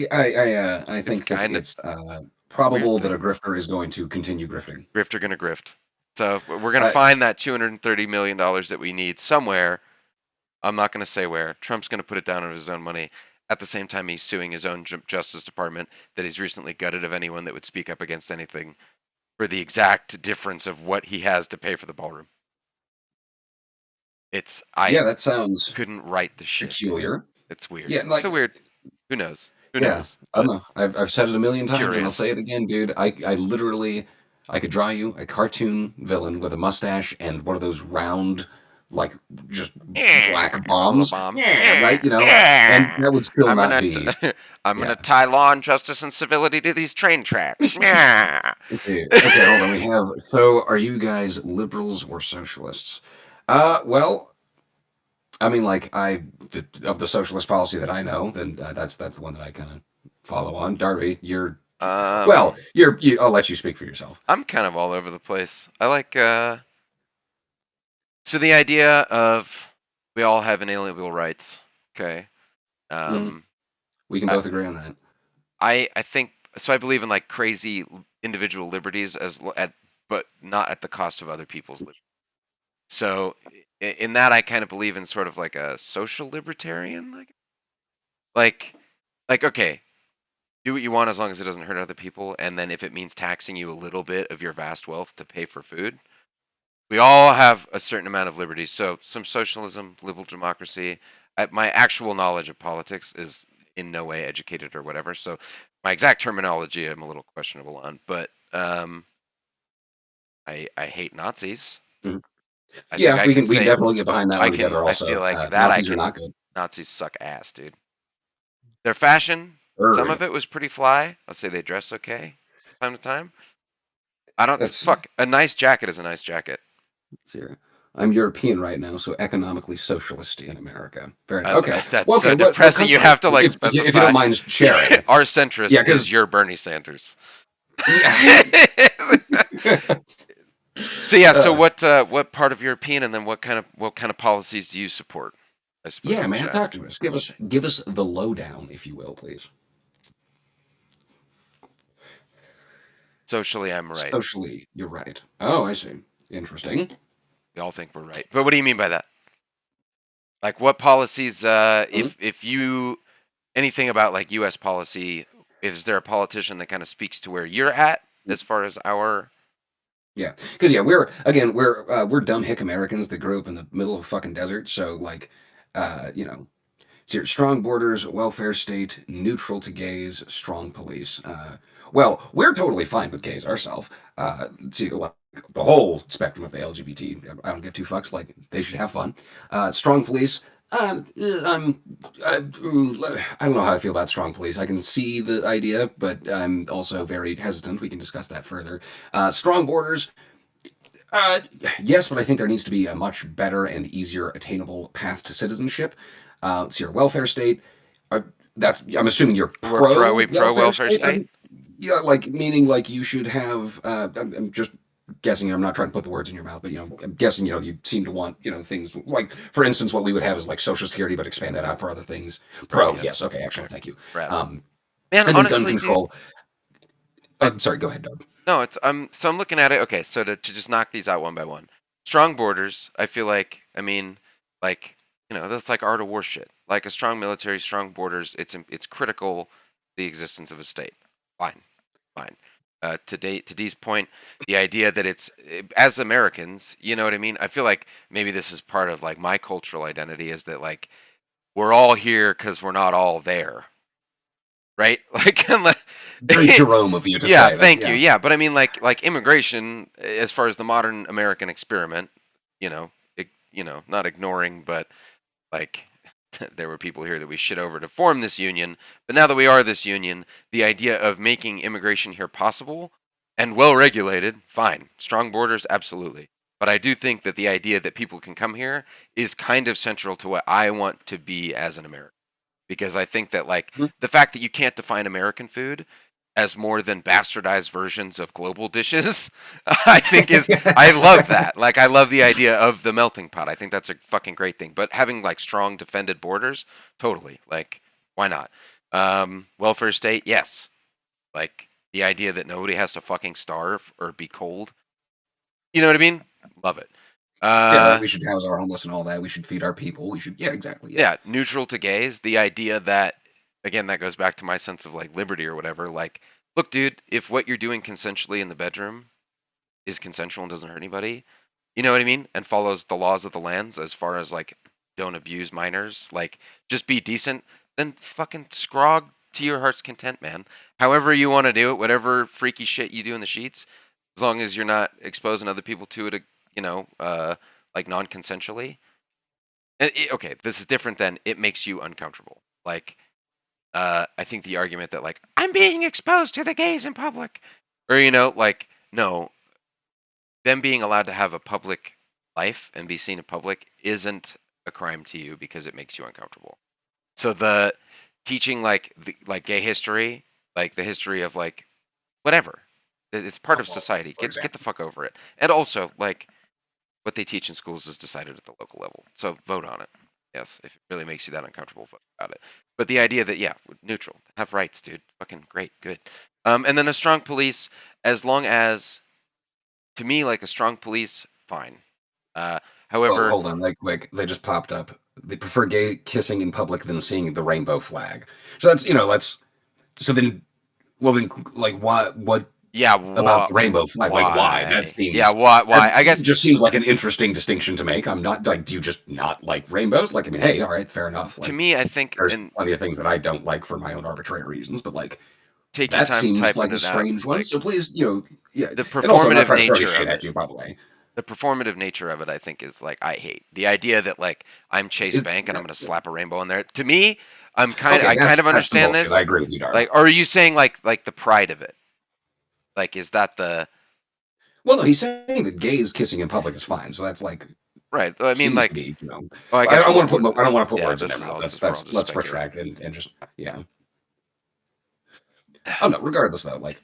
I think it's probable that a grifter is going to continue grifting. Grifter going to grift. So we're going to find that $230 million that we need somewhere. I'm not going to say where. Trump's going to put it down of his own money. At the same time, he's suing his own Justice Department that he's recently gutted of anyone that would speak up against anything for the exact difference of what he has to pay for the ballroom. That sounds couldn't write the shit. Peculiar. It's weird. Yeah, it's a weird. Who knows? Who knows? I don't know. I've said it a million times, and I'll say it again, dude. I literally, I could draw you a cartoon villain with a mustache and one of those round, like just black bombs. Right? And that would still be. I'm gonna tie law and justice and civility to these train tracks. Okay, hold on. We have. So, are you guys liberals or socialists? Well, I mean, of the socialist policy that I know, then that's the one that I kind of follow on. Darby, you're I'll let you speak for yourself. I'm kind of all over the place. I like so the idea of we all have inalienable rights. Okay. We can both agree on that. I think so. I believe in like crazy individual liberties but not at the cost of other people's liberties. So in that, I kind of believe in sort of like a social libertarian, like okay, do what you want as long as it doesn't hurt other people, and then if it means taxing you a little bit of your vast wealth to pay for food, we all have a certain amount of liberty. So some socialism, liberal democracy. My actual knowledge of politics is in no way educated or whatever. So my exact terminology I'm a little questionable on, but I hate Nazis. Mm-hmm. We definitely get behind that one together also. I feel like that Nazis are not good. Nazis suck ass, dude. Their fashion, some of it was pretty fly. I'll say they dress okay time to time. A nice jacket is a nice jacket. I'm European right now, so economically socialist in America. Very nice. Okay. That's so depressing. You have to specify. If you don't mind sharing. Our centrist is your Bernie Sanders. So what part of European, and then what kind of policies do you support? I suppose man, talk to us. Give us the lowdown, if you will, please. Socially, I'm right. Socially, you're right. Oh, I see. Interesting. We all think we're right, but what do you mean by that? Like, what policies? If you anything about like U.S. policy, is there a politician that kind of speaks to where you're at as far as our Yeah, because we're dumb hick Americans that grew up in the middle of a fucking desert. So like, you know, it's strong borders, welfare state, neutral to gays, strong police. Well, we're totally fine with gays ourselves. To like the whole spectrum of the LGBT, I don't give two fucks. Like they should have fun. Strong police. I don't know how I feel about strong police. I can see the idea, but I'm also very hesitant. We can discuss that further. Strong borders. Uh, yes, but I think there needs to be a much better and easier attainable path to citizenship. It's your welfare state. That's I'm assuming you're pro welfare state. Yeah, like meaning like you should have. I'm just guessing. I'm not trying to put the words in your mouth, but I'm guessing. You seem to want things like, for instance, what we would have is like Social Security, but expand that out for other things. Pro, yes, okay, excellent, thank you. Man, and honestly, gun control. I'm sorry. Go ahead, Doug. No, it's so I'm looking at it. Okay, so to just knock these out one by one, strong borders. I feel like that's like art of war shit. Like a strong military, strong borders. It's critical to the existence of a state. Fine. To Dee's point, the idea that it's as Americans, you know what I mean. I feel like maybe this is part of like my cultural identity is that like we're all here because we're not all there. Right, like very Jerome of you to say. Yeah, thank you. Yeah, but I mean, like immigration, as far as the modern American experiment, not ignoring, but like there were people here that we shit over to form this union. But now that we are this union, the idea of making immigration here possible and well regulated, fine. Strong borders, absolutely. But I do think that the idea that people can come here is kind of central to what I want to be as an American. Because I think that the fact that you can't define American food as more than bastardized versions of global dishes, I think I love that. Like I love the idea of the melting pot. I think that's a fucking great thing. But having like strong defended borders, totally. Like why not? Welfare state, yes. Like the idea that nobody has to fucking starve or be cold. You know what I mean? Love it. We should house our homeless and all that. We should feed our people. We should, exactly. Yeah, neutral to gays. The idea that, again, that goes back to my sense of like liberty or whatever. Like, look, dude, if what you're doing consensually in the bedroom is consensual and doesn't hurt anybody, you know what I mean? And follows the laws of the lands as far as like don't abuse minors, like just be decent, then fucking scrog to your heart's content, man. However you want to do it, whatever freaky shit you do in the sheets, as long as you're not exposing other people to it, like non-consensually. Okay, this is different than it makes you uncomfortable. Like, I think the argument that like I'm being exposed to the gays in public, or no, them being allowed to have a public life and be seen in public isn't a crime to you because it makes you uncomfortable. So the teaching like gay history, like the history of like whatever, it's part of society. Get the fuck over it. And also like what they teach in schools is decided at the local level. So vote on it. Yes, if it really makes you that uncomfortable, vote about it. But the idea that, neutral, have rights, dude. Fucking great, good. And then a strong police, as long as, to me, like a strong police, fine. However... hold on, like, quick. They just popped up. They prefer gay kissing in public than seeing the rainbow flag. So that's, so then, well then, like, what... Yeah, about the rainbow flag. Why? Like, why? That seems... Yeah, why? I guess... It just seems like an interesting distinction to make. I'm not, like, do you just not like rainbows? Like, I mean, hey, all right, fair enough. Like, to me, I think... There's plenty of things that I don't like for my own arbitrary reasons, but, like, take that your time seems typing like a strange one. Like, so please, the performative nature of it. You, by the way. The performative nature of it, I think, is, like, I hate. The idea that, like, I'm Chase Bank and I'm going to slap a rainbow in there. To me, I kind of understand this. I agree with you, Darla. Like, or are you saying, like the pride of it? Like, is that the... Well, no, he's saying that gays kissing in public is fine, so that's like... Right, I mean, like... Be, I guess I don't want to put words in their mouth. Let's retract and just... Yeah. Oh, no, regardless, though, like...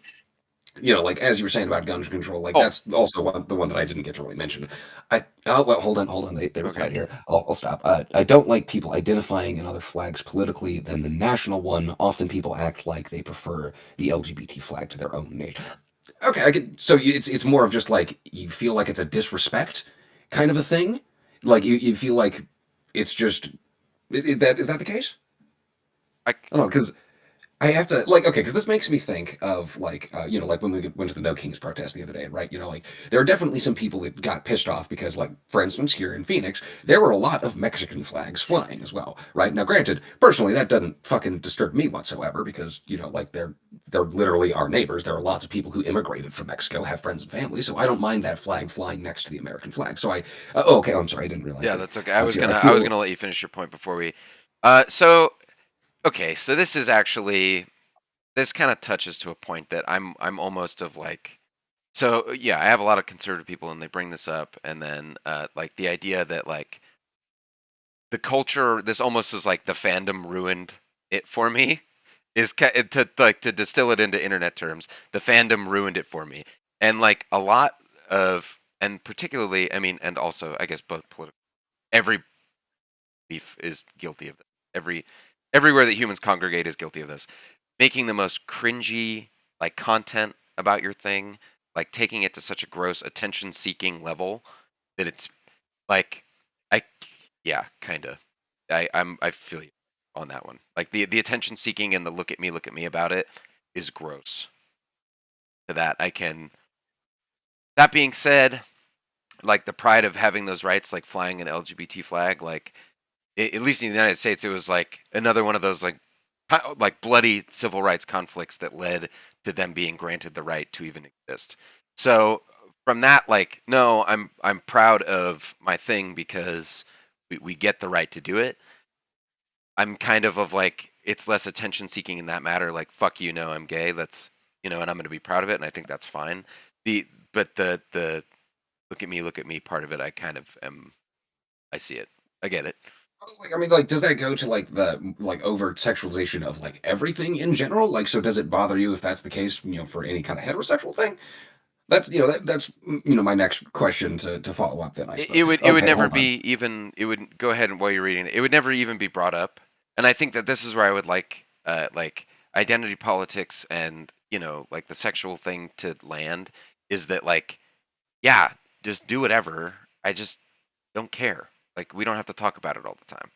like, as you were saying about gun control, like, that's also the one that I didn't get to really mention. Hold on, they replied here. I'll stop. I don't like people identifying another flags politically than the national one. Often people act like they prefer the LGBT flag to their own nation. Okay, so it's more of just, like, you feel like it's a disrespect kind of a thing? Like, you feel like it's just... Is that the case? I don't know, because... I have to like okay, because this makes me think of like like when we went to the No Kings protest the other day, right? Like there are definitely some people that got pissed off because, like, for instance, here in Phoenix, there were a lot of Mexican flags flying as well, right? Now, granted, personally, that doesn't fucking disturb me whatsoever because like they're literally our neighbors. There are lots of people who immigrated from Mexico, have friends and family, so I don't mind that flag flying next to the American flag. So okay, I'm sorry, I didn't realize. Yeah, that. that's okay. I was gonna let you finish your point before we. So okay, so this kind of touches to a point that I'm almost of like. So yeah, I have a lot of conservative people, and they bring this up, and then like the idea that like the culture, this almost is like the fandom ruined it for me. Is to distill it into internet terms, the fandom ruined it for me, and like a lot of, and particularly, I mean, and also I guess both political, every belief is guilty of this. Everywhere that humans congregate is guilty of this. Making the most cringy like content about your thing, like taking it to such a gross attention-seeking level that it's like, yeah, kind of. I feel you on that one. Like the attention-seeking and the look at me about it is gross. To that I can. That being said, like the pride of having those rights, like flying an LGBT flag, like at least in the United States, it was like another one of those like bloody civil rights conflicts that led to them being granted the right to even exist. So from that, like, no, I'm proud of my thing because we get the right to do it. I'm kind of like, it's less attention seeking in that matter. Like, fuck you, no, I'm gay. That's, and I'm going to be proud of it, and I think that's fine. But the look at me part of it, I kind of am. I see it. I get it. Like, I mean, like, does that go to like the like overt sexualization of like everything in general? Like, so does it bother you if that's the case? For any kind of heterosexual thing? That's that's my next question to follow up. Then I suppose it would never be even. It would go ahead and while you're reading it would never even be brought up. And I think that this is where I would like identity politics and like the sexual thing to land is that like, yeah, just do whatever. I just don't care. Like, we don't have to talk about it all the time.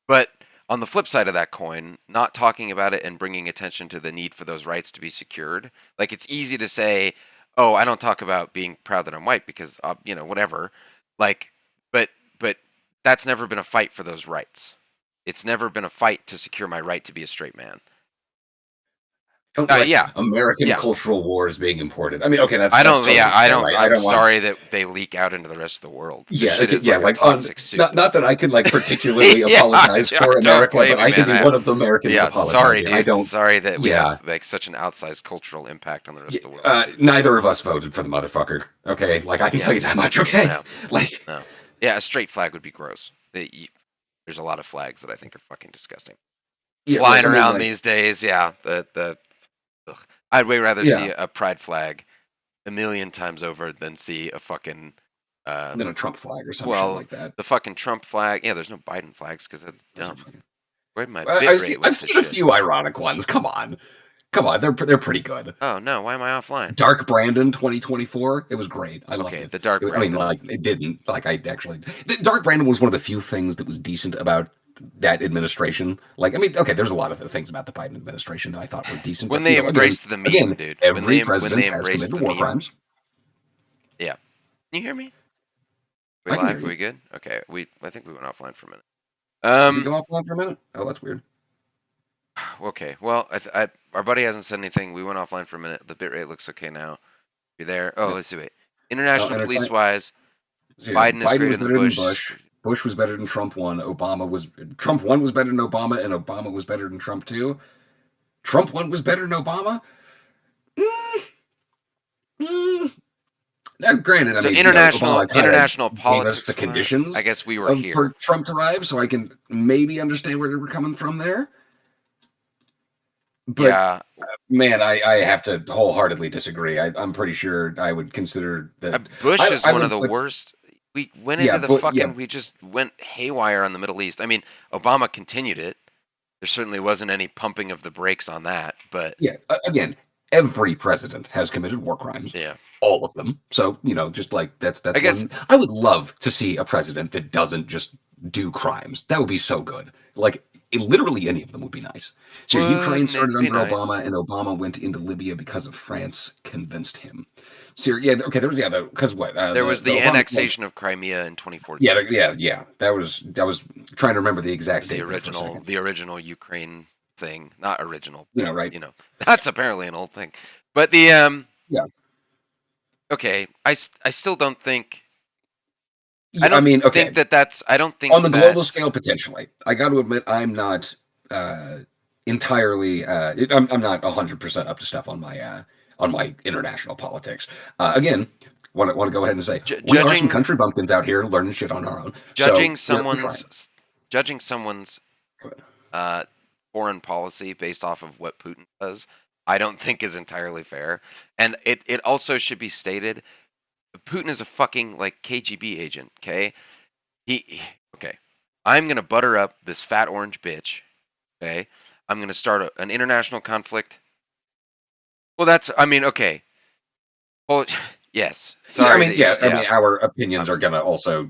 But on the flip side of that coin, not talking about it and bringing attention to the need for those rights to be secured. Like, it's easy to say, oh, I don't talk about being proud that I'm white because, whatever. Like, but that's never been a fight for those rights. It's never been a fight to secure my right to be a straight man. American cultural wars being imported. I mean, okay, that's. I don't. Totally I don't. right. I'm sorry that they leak out into the rest of the world. Yeah, shit is like toxic soup. Not that I can like particularly apologize for America, but I can be one of the Americans. Yeah, sorry, dude. I don't. Sorry that we have like such an outsized cultural impact on the rest of the world. Neither of us voted for the motherfucker. Okay, like I can tell you that much. Okay, no. Yeah, a straight flag would be gross. There's a lot of flags that I think are fucking disgusting. Flying around these days, yeah. I'd way rather see a pride flag a million times over than see a fucking than a Trump flag or something like that. The fucking Trump flag. Yeah, there's no Biden flags because that's dumb. Where'd my I've seen a few ironic ones. Come on, they're pretty good. Oh no, why am I offline? Dark Brandon 2024. It was great. I loved it. The Dark Brandon. I mean, like it didn't. Like Dark Brandon was one of the few things that was decent about that administration. Like, I mean, okay, there's a lot of things about the Biden administration that I thought were decent. When they embraced the meme, dude. Every president has committed war crimes. Yeah. Can you hear me? We live? Are we good? Okay. I think we went offline for a minute. Did we go offline for a minute? Oh, that's weird. Okay. Well, our buddy hasn't said anything. We went offline for a minute. The bitrate looks okay now. You're there. Oh, let's see. Wait. International police-wise, Biden is greater than Bush. Bush was better than Trump 1. Trump 1 was better than Obama, and Obama was better than Trump 2. Trump 1 was better than Obama? Now, granted, so international politics, the conditions. I guess we were here for Trump to arrive, so I can maybe understand where they were coming from there. But yeah, man, I have to wholeheartedly disagree. I'm pretty sure I would consider that Bush is one of the worst. We went into the fucking. We just went haywire on the Middle East. I mean, Obama continued it. There certainly wasn't any pumping of the brakes on that, but again, every president has committed war crimes. Yeah, all of them. So just like that's. I guess I would love to see a president that doesn't just do crimes. That would be so good. Like literally any of them would be nice. So Ukraine started under nice? Obama, and Obama went into Libya because of France convinced him. Syria, okay, there was because what there was the annexation of Crimea in 2014. Yeah. That was trying to remember the exact date. The original Ukraine thing, not original. Right. That's apparently an old thing. But the yeah. Okay, I still don't think. I don't think that's. I don't think on the global scale potentially. I got to admit, I'm not entirely. I'm not 100% up to stuff on my international politics. Again, want to go ahead and say we are some country bumpkins out here learning shit on our own. Judging someone's foreign policy based off of what Putin does, I don't think is entirely fair. And it also should be stated, Putin is a fucking KGB agent, okay? Okay. I'm going to butter up this fat orange bitch, okay? I'm going to start an international conflict. Well, okay. Well, yes. Sorry. Our opinions are going to also,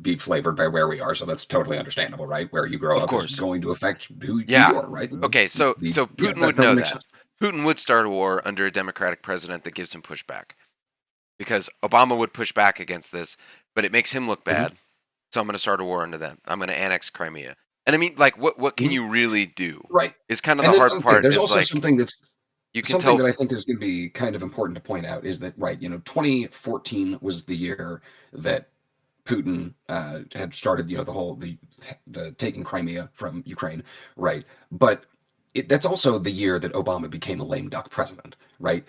be flavored by where we are, so that's totally understandable, right? Where you grow up is going to affect who you are, right? Okay, so Putin would know that. Sense. Putin would start a war under a democratic president that gives him pushback. Because Obama would push back against this, but it makes him look bad. So I'm going to start a war under them. I'm going to annex Crimea. And I mean, what can you really do? Right. Is kind of the hard part. There's also something that's that I think is going to be kind of important to point out is that, right, 2014 was the year that Putin had started, the taking Crimea from Ukraine, right? But that's also the year that Obama became a lame duck president, right?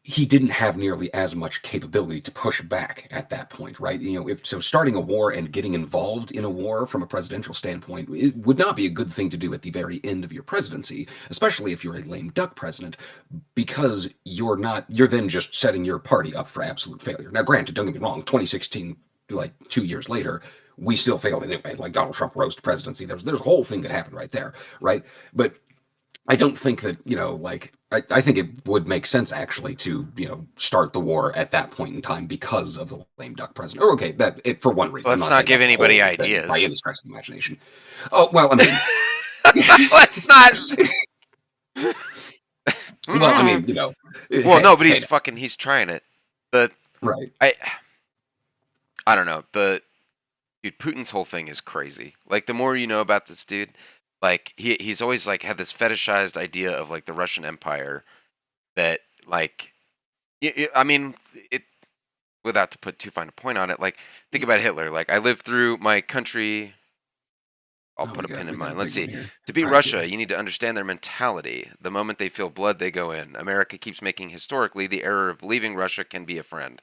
He didn't have nearly as much capability to push back at that point, right? So starting a war and getting involved in a war from a presidential standpoint, it would not be a good thing to do at the very end of your presidency, especially if you're a lame duck president, because you're then just setting your party up for absolute failure. Now, granted, don't get me wrong, 2016, 2 years later, we still failed anyway. Donald Trump rose to presidency. There's a whole thing that happened right there, right? But I don't think that, I think it would make sense actually to, start the war at that point in time because of the lame duck president. Or okay, for one reason. Let's not give anybody ideas. By any stretch of the imagination. Oh, well, I mean. Let's not. Well, I mean, Well, no, but he's trying it. Right. I don't know. Dude, Putin's whole thing is crazy. The more you know about this dude, he's always had this fetishized idea of the Russian Empire that without to put too fine a point on it, think about Hitler. I lived through my country. I'll put a pin in mine. Let's see. To beat Russia, you need to understand their mentality. The moment they feel blood, they go in. America keeps making historically the error of believing Russia can be a friend.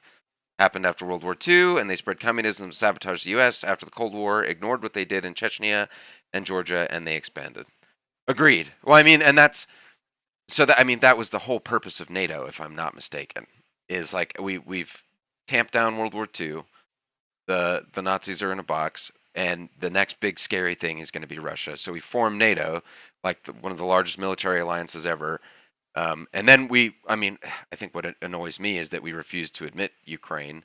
Happened after World War II, and they spread communism, sabotaged the U.S. after the Cold War, ignored what they did in Chechnya and Georgia, and they expanded. Agreed. Well, I mean, and that was the whole purpose of NATO, if I'm not mistaken, is we've tamped down World War II, the Nazis are in a box, and the next big scary thing is going to be Russia. So we formed NATO, one of the largest military alliances ever. And then I think what annoys me is that we refuse to admit Ukraine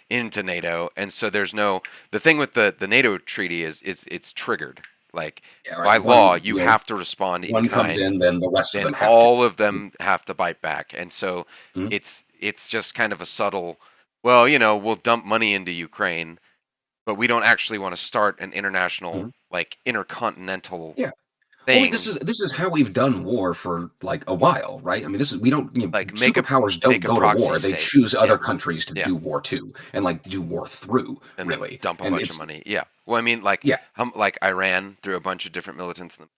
into NATO, and so there's the thing with the NATO treaty is it's triggered. By law, you have to respond in one kind. Comes in, then the rest of them have all of them have to bite back, and so it's just kind of a subtle. Well, we'll dump money into Ukraine, but we don't actually want to start an international intercontinental. Yeah. Well, this is how we've done war for a while, right? I mean, we don't superpowers don't go to war; they choose other countries to do war to and do war through, and really dump a bunch of money. Yeah, well, I mean, Iran threw a bunch of different militants in the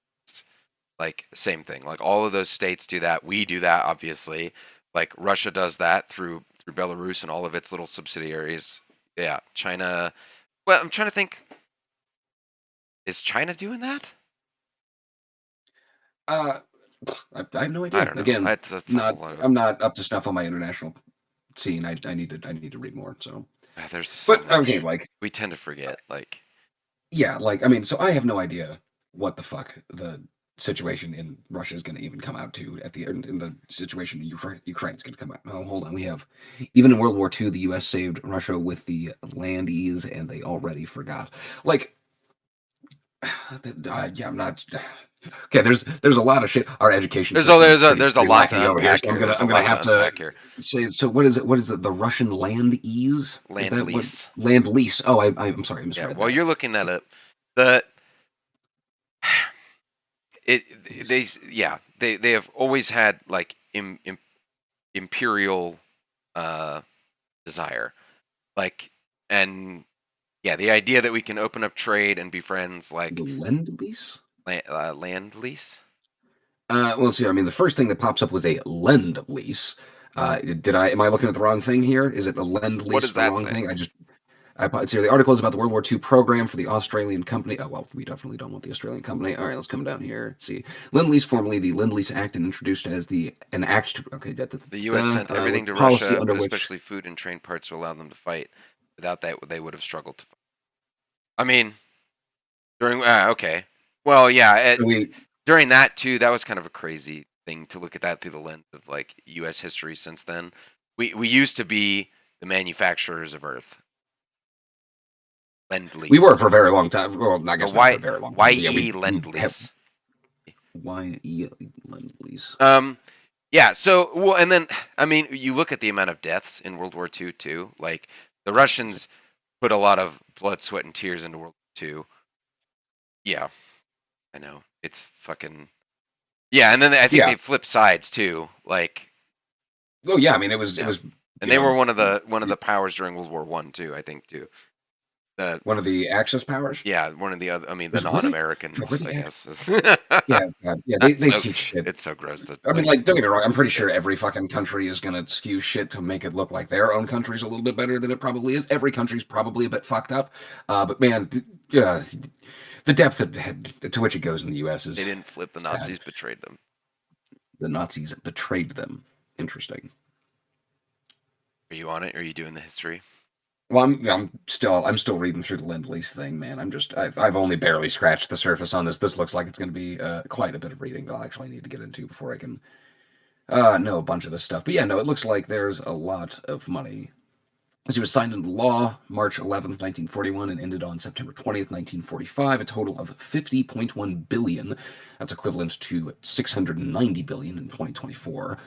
Middle East. Same thing. All of those states do that. We do that, obviously. Russia does that through Belarus and all of its little subsidiaries. Yeah, China. Well, I'm trying to think. Is China doing that? I have no idea. I don't know. Again, I'm not up to snuff on my international scene. I need to read more. So there's so much. Okay, we tend to forget. Yeah, I mean, so I have no idea what the fuck the situation in Russia is going to even come out to in the situation in Ukraine is going to come out. Oh, hold on. We have even in World War II, the U.S. saved Russia with the land ease, and they already forgot. Yeah, I'm not. Okay, there's a lot of shit. Our education There's system is there's a pretty lot to wacky over here. unpack So here. There's a I'm gonna lot have to to unpack here. say. So what is it? What is it? The Russian land ease? Is Land that lease. what land lease? Oh, I'm sorry, I misread Yeah. that. While you're looking that up, the they have always had like imperial desire, like, and yeah, the idea that we can open up trade and be friends, like The lend lease. land lease. Well, let's see. I mean, the first thing that pops up was a lend lease. Am I looking at the wrong thing here? Is it a lend What lease does the that wrong say? thing? It's here. The article is about the World War II program for the Australian company. Oh, well, we definitely don't want the Australian company. All right, let's come down here. Let's see. Lend-Lease, formerly the Lend-Lease Act, and introduced as an act to, okay, The U.S. sent everything to policy Russia, under but which, especially food and trained parts to allow them to fight. Without that, they would have struggled to fight. I mean, during okay, well, yeah, so we, during that too, that was kind of a crazy thing to look at that through the lens of like U.S. history. Since then, we used to be the manufacturers of Earth. Lend lease. we were for a very long time. Well, I guess not for a very long time. YE lend lease. YE lend lease. Yeah. So, well, and then I mean, you look at the amount of deaths in World War II too. Like the Russians put a lot of blood, sweat, and tears into World War II. Yeah, I know it's fucking. Yeah, and then I think they flipped sides too. Like, oh yeah, I mean it was, and they were one of the powers during World War I too. I think too. One of the Axis powers. Yeah, one of the other. I mean, the non-Americans. I guess. Yeah. They teach shit. It's so gross. I mean, like, don't get me wrong. I'm pretty sure every fucking country is gonna skew shit to make it look like their own country's a little bit better than it probably is. Every country's probably a bit fucked up. But man, yeah, the depth to which it goes in the U.S. is. They didn't flip. The Nazis betrayed them. The Nazis betrayed them. Interesting. Are you on it? Or are you doing the history? Well, I'm still reading through the Lend-Lease thing, man. I've only barely scratched the surface on this. This looks like it's going to be quite a bit of reading that I'll actually need to get into before I can know a bunch of this stuff. But yeah, no, it looks like there's a lot of money. As he was signed into law March 11th, 1941, and ended on September 20th, 1945, a total of $50.1 billion. That's equivalent to $690 billion in 2024,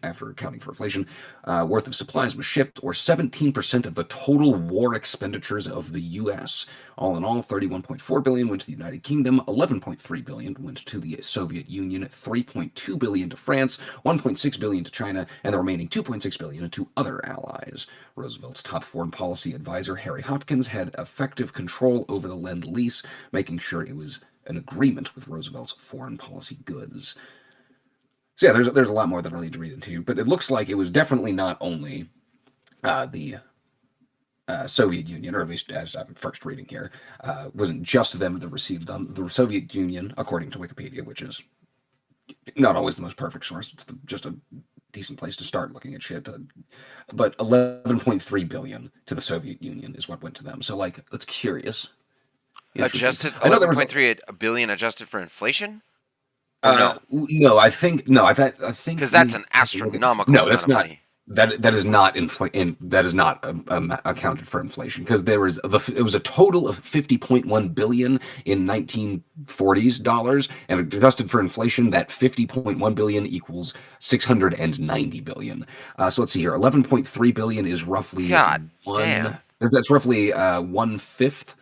after accounting for inflation, worth of supplies was shipped, or 17% of the total war expenditures of the U.S. All in all, $31.4 billion went to the United Kingdom, $11.3 billion went to the Soviet Union, $3.2 billion to France, $1.6 billion to China, and the remaining $2.6 billion to other allies. Roosevelt's top foreign policy advisor, Harry Hopkins, had effective control over the Lend-Lease, making sure it was an agreement with Roosevelt's foreign policy goods. So yeah, there's a lot more that I'll need to read into, but it looks like it was definitely not only the Soviet Union, or at least as I'm first reading here, wasn't just them that received them. The Soviet Union, according to Wikipedia, which is not always the most perfect source, it's just a decent place to start looking at shit. But 11.3 billion to the Soviet Union is what went to them. So like, that's curious. Adjusted 11.3 billion adjusted for inflation? No, I think because that's an astronomical amount of money. That is not accounted for inflation, because it was a total of 50.1 billion in 1940s dollars, and adjusted for inflation, that 50.1 billion equals 690 billion. So let's see here, 11.3 billion is roughly that's roughly 1/5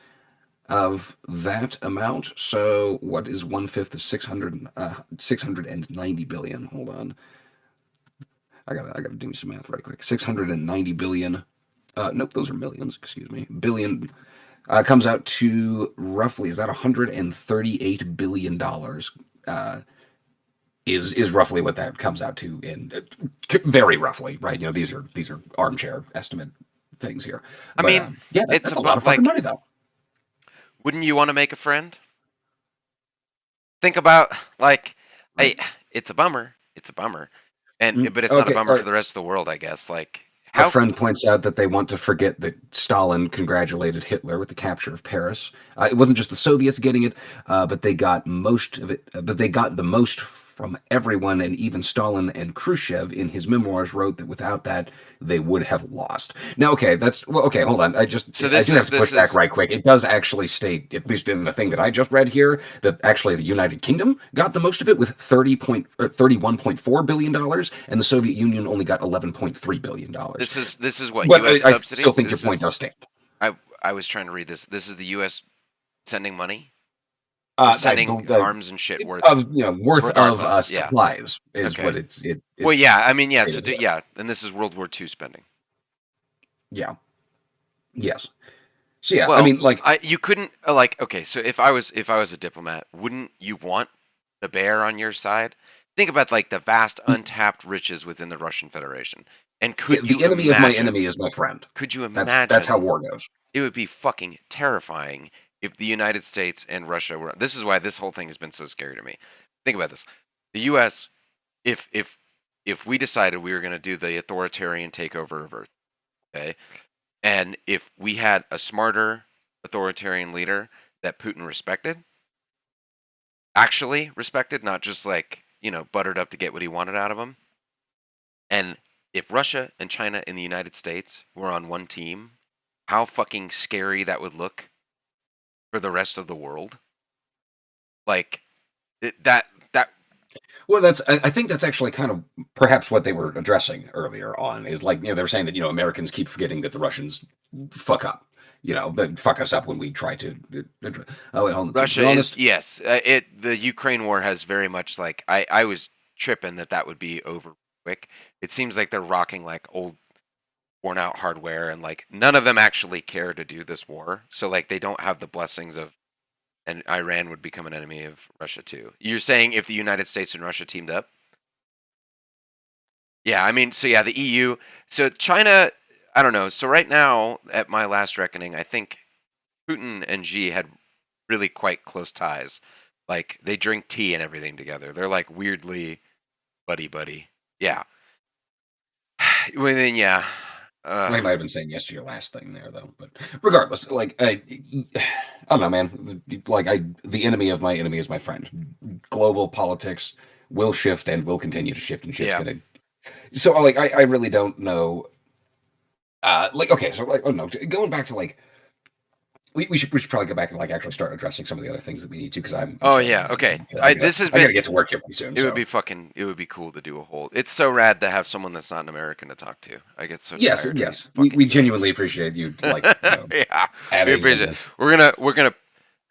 of that amount. So what is 1/5 of 690 billion? Hold on. I gotta do some math right quick. 690 billion. Nope, those are millions. Excuse me. Billion comes out to roughly, is that $138 billion? Is roughly what that comes out to, in very roughly, right? You know, these are armchair estimate things here. I mean, yeah, it's a lot of fucking money, though. Wouldn't you want to make a friend? Think about, like, hey, it's a bummer. It's a bummer. But it's not a bummer for the rest of the world, I guess. Like, a friend points out that they want to forget that Stalin congratulated Hitler with the capture of Paris. It wasn't just the Soviets getting it, but they got most of it. But they got the most from everyone, and even Stalin and Khrushchev in his memoirs wrote that without that, they would have lost. Now, okay, okay, hold on. I do have to push back right quick. It does actually state, at least in the thing that I just read here, that actually the United Kingdom got the most of it with $31.4 billion, and the Soviet Union only got $11.3 billion. This is what but U.S. I subsidies? still think your point does stand. I was trying to read this. This is the U.S. sending money? Sending arms and shit worth of supplies is okay. What it's. Well, yeah, I mean, yeah, so and this is World War II spending. Yeah. Yes. So yeah, well, I mean, like you couldn't okay. So if I was a diplomat, wouldn't you want the bear on your side? Think about like the vast untapped riches within the Russian Federation, and could the enemy of my enemy is my friend? Could you imagine? That's how war goes. It would be fucking terrifying if the United States and Russia were. This is why this whole thing has been so scary to me. Think about this: the U.S. If we decided we were going to do the authoritarian takeover of Earth, okay, and if we had a smarter authoritarian leader that Putin actually respected, not just like buttered up to get what he wanted out of him, and if Russia and China and the United States were on one team, how fucking scary that would look for the rest of the world. Like that. Well, I think that's actually kind of perhaps what they were addressing earlier on is like, they were saying that, Americans keep forgetting that the Russians fuck up, that fuck us up when we try to. Oh, wait, hold on. Russia is, yes. The Ukraine war has very much like, I was tripping that would be over quick. It seems like they're rocking like old worn out hardware, and like none of them actually care to do this war. So like they don't have the blessings of, and Iran would become an enemy of Russia too. You're saying if the United States and Russia teamed up? Yeah, I mean, so yeah, the EU. So China, I don't know. So right now, at my last reckoning, I think Putin and Xi had really quite close ties. Like they drink tea and everything together. They're like weirdly buddy. Yeah. Well, then, yeah. I might have been saying yes to your last thing there, though. But regardless, like I don't know, man. Like the enemy of my enemy is my friend. Global politics will shift and will continue to shift, and shit's gonna. So, like, I really don't know. Like, okay, so like, oh no, going back to like, we should probably go back and like actually start addressing some of the other things that we need to, because I'm. Oh yeah, okay. This has been. I gotta get to work here pretty soon. It would be cool to do a whole. It's so rad to have someone that's not an American to talk to. I get so tired. Yes. We genuinely appreciate you. Like, yeah, we appreciate it. We're gonna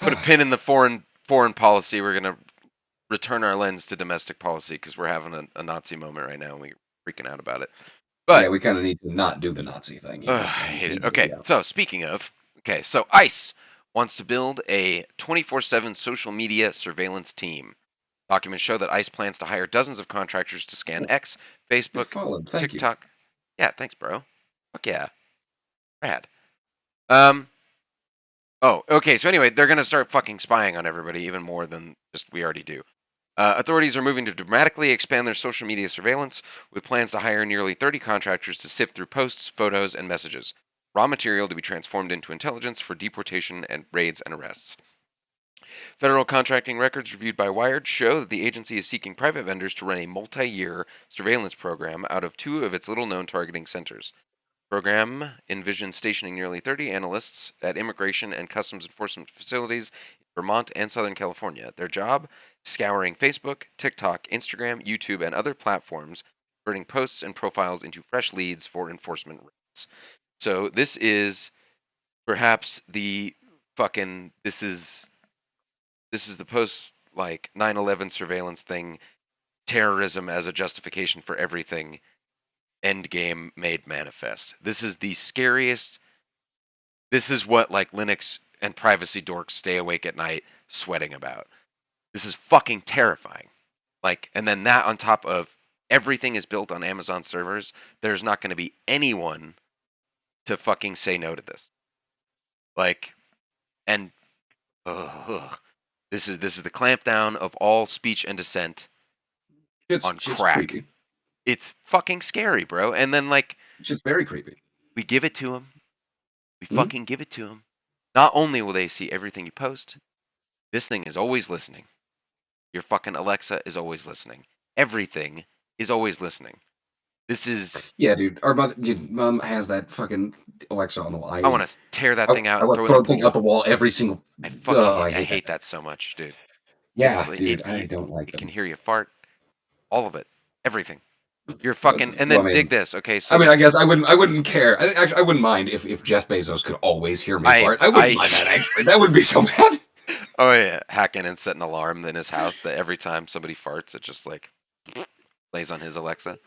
put a pin in the foreign policy. We're gonna return our lens to domestic policy because we're having a Nazi moment right now, and we're freaking out about it. But yeah, we kind of need to not do the Nazi thing. I hate it. Okay, so speaking of. Okay, so ICE wants to build a 24/7 social media surveillance team. Documents show that ICE plans to hire dozens of contractors to scan X, Facebook, TikTok. Yeah, thanks, bro. Fuck yeah. Rad. Oh, okay, so anyway, they're going to start fucking spying on everybody even more than just we already do. Authorities are moving to dramatically expand their social media surveillance, with plans to hire nearly 30 contractors to sift through posts, photos, and messages. Raw material to be transformed into intelligence for deportation and raids and arrests. Federal contracting records reviewed by Wired show that the agency is seeking private vendors to run a multi-year surveillance program out of two of its little-known targeting centers. The program envisions stationing nearly 30 analysts at immigration and customs enforcement facilities in Vermont and Southern California. Their job? Scouring Facebook, TikTok, Instagram, YouTube, and other platforms, converting posts and profiles into fresh leads for enforcement raids. So this is perhaps the fucking this is the post like 9/11 surveillance thing, terrorism as a justification for everything. Endgame made manifest. This is the scariest. This is what like Linux and privacy dorks stay awake at night sweating about. This is fucking terrifying. Like, and then that on top of everything is built on Amazon servers. There's not going to be anyone to fucking say no to this. Like, and this is the clampdown of all speech and dissent on crack. Creepy. It's fucking scary, bro. And then like, it's just very creepy. We give it to them. We fucking give it to them. Not only will they see everything you post, this thing is always listening. Your fucking Alexa is always listening. Everything is always listening. This is... Yeah, dude. Our mom has that fucking Alexa on the wall. I want to tear that thing out I and want throw to it in throw the the thing pool. out the wall every single... I hate that so much, dude. Yeah, dude, I don't like it them. Can hear you fart. All of it. Everything. You're fucking... And then dig this, okay? So I guess I wouldn't care. I wouldn't mind if Jeff Bezos could always hear me fart. I wouldn't mind that, actually. That wouldn't be so bad. Oh, yeah. Hack in and set an alarm in his house that every time somebody farts, it just, like, plays on his Alexa.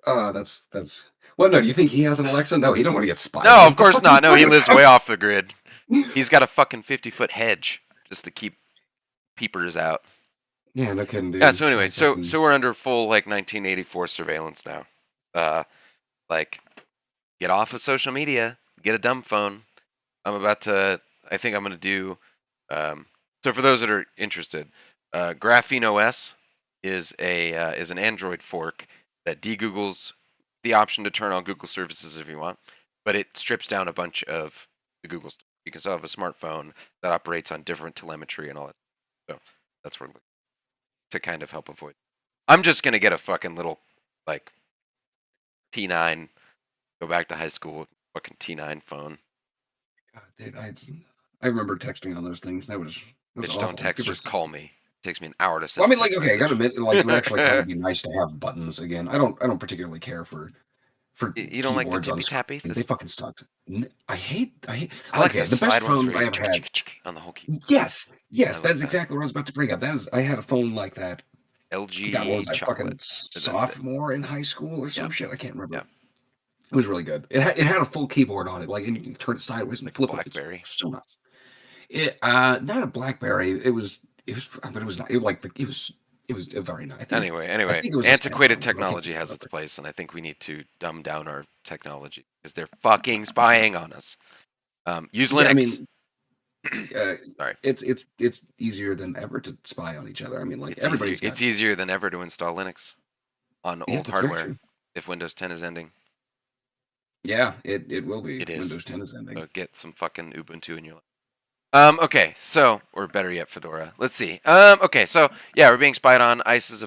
That's... Well, no, do you think he has an Alexa? No, he don't want to get spied. No, of course not. No, he lives way off the grid. He's got a fucking 50-foot hedge just to keep peepers out. Yeah, no kidding, dude. Yeah, so anyway, so we're under full, like, 1984 surveillance now. Like, get off of social media. Get a dumb phone. I think I'm going to do... so for those that are interested, Graphene OS is an Android fork that de-Googles the option to turn on Google services if you want, but it strips down a bunch of the Google stuff. You can still have a smartphone that operates on different telemetry and all that. So that's what we're looking to kind of help avoid. I'm just going to get a fucking little, like, T9, go back to high school with a fucking T9 phone. God, dude, I remember texting on those things. That was Bitch, don't text, just call me. It takes me an hour to send. Well, I mean, like, okay, I gotta admit, like, it would actually kind of be nice to have buttons again. I don't particularly care for you don't like the tippy tappy? They fucking sucked. I hate. I like the best phone I ever had on the whole key. Yes, that's exactly what I was about to bring up. I had a phone like that. LG. God, what was I, fucking sophomore in high school or some shit? I can't remember. Yeah. It was really good. It had a full keyboard on it, like, and you can turn it sideways and flip BlackBerry. It's so nice. Not a BlackBerry. It was, but it was not. It was very nice. Anyway, antiquated technology has its place, and I think we need to dumb down our technology because they're fucking spying on us. Use Linux. Sorry. It's easier than ever to spy on each other. I mean, like, it's easier than ever to install Linux on old hardware if Windows 10 is ending. Yeah, it will be. It is. Windows 10 is ending. So get some fucking Ubuntu in your life. Okay, so, or better yet, Fedora. Let's see. Okay, so, yeah, we're being spied on. ICE is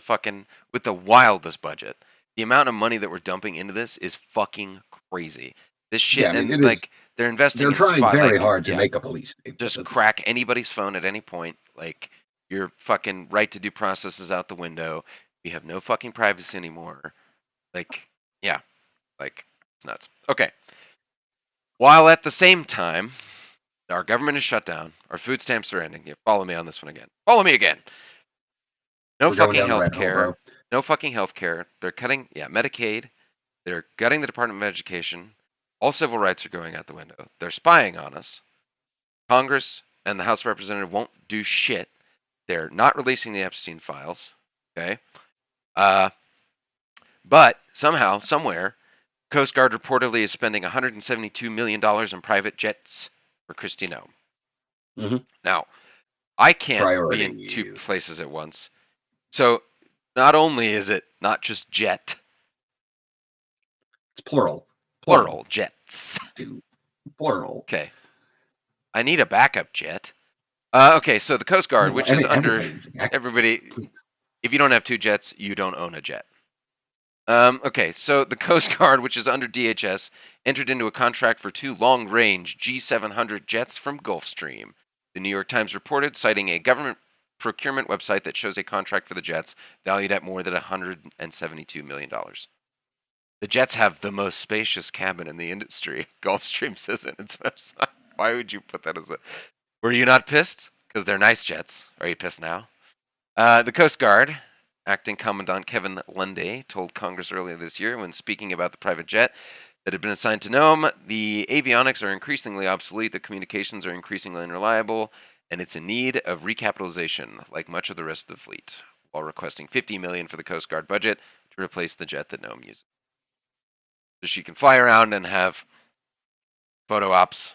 with the wildest budget. The amount of money that we're dumping into this is fucking crazy. This shit, yeah, I mean, and, like, they're investing in trying very hard to make up a police state. Just crack anybody's phone at any point. Like, your fucking right to due process is out the window. We have no fucking privacy anymore. Like, yeah. Like, it's nuts. Okay. While at the same time, our government is shut down. Our food stamps are ending. Yeah, follow me on this one again. Follow me again. No fucking health care. No fucking health care. They're cutting, Medicaid. They're gutting the Department of Education. All civil rights are going out the window. They're spying on us. Congress and the House of Representatives won't do shit. They're not releasing the Epstein files. Okay? But somehow, somewhere, Coast Guard reportedly is spending $172 million in private jets for Kristi Noem. Mm-hmm. Now, I can't be in two places at once. So, not only is it not just jet. It's plural. Plural jets. Dude, plural. Okay. I need a backup jet. Okay, so the Coast Guard, which is under everybody. If you don't have two jets, you don't own a jet. Okay, so the Coast Guard, which is under DHS, entered into a contract for 2 long-range G700 jets from Gulfstream. The New York Times reported, citing a government procurement website that shows a contract for the jets valued at more than $172 million. The jets have the most spacious cabin in the industry. Gulfstream says in its website. Why would you put that as a... Were you not pissed? Because they're nice jets. Are you pissed now? The Coast Guard, Acting Commandant Kevin Lundy, told Congress earlier this year when speaking about the private jet that had been assigned to Noem, the avionics are increasingly obsolete, the communications are increasingly unreliable, and it's in need of recapitalization, like much of the rest of the fleet, while requesting $50 million for the Coast Guard budget to replace the jet that Noem uses. So she can fly around and have photo ops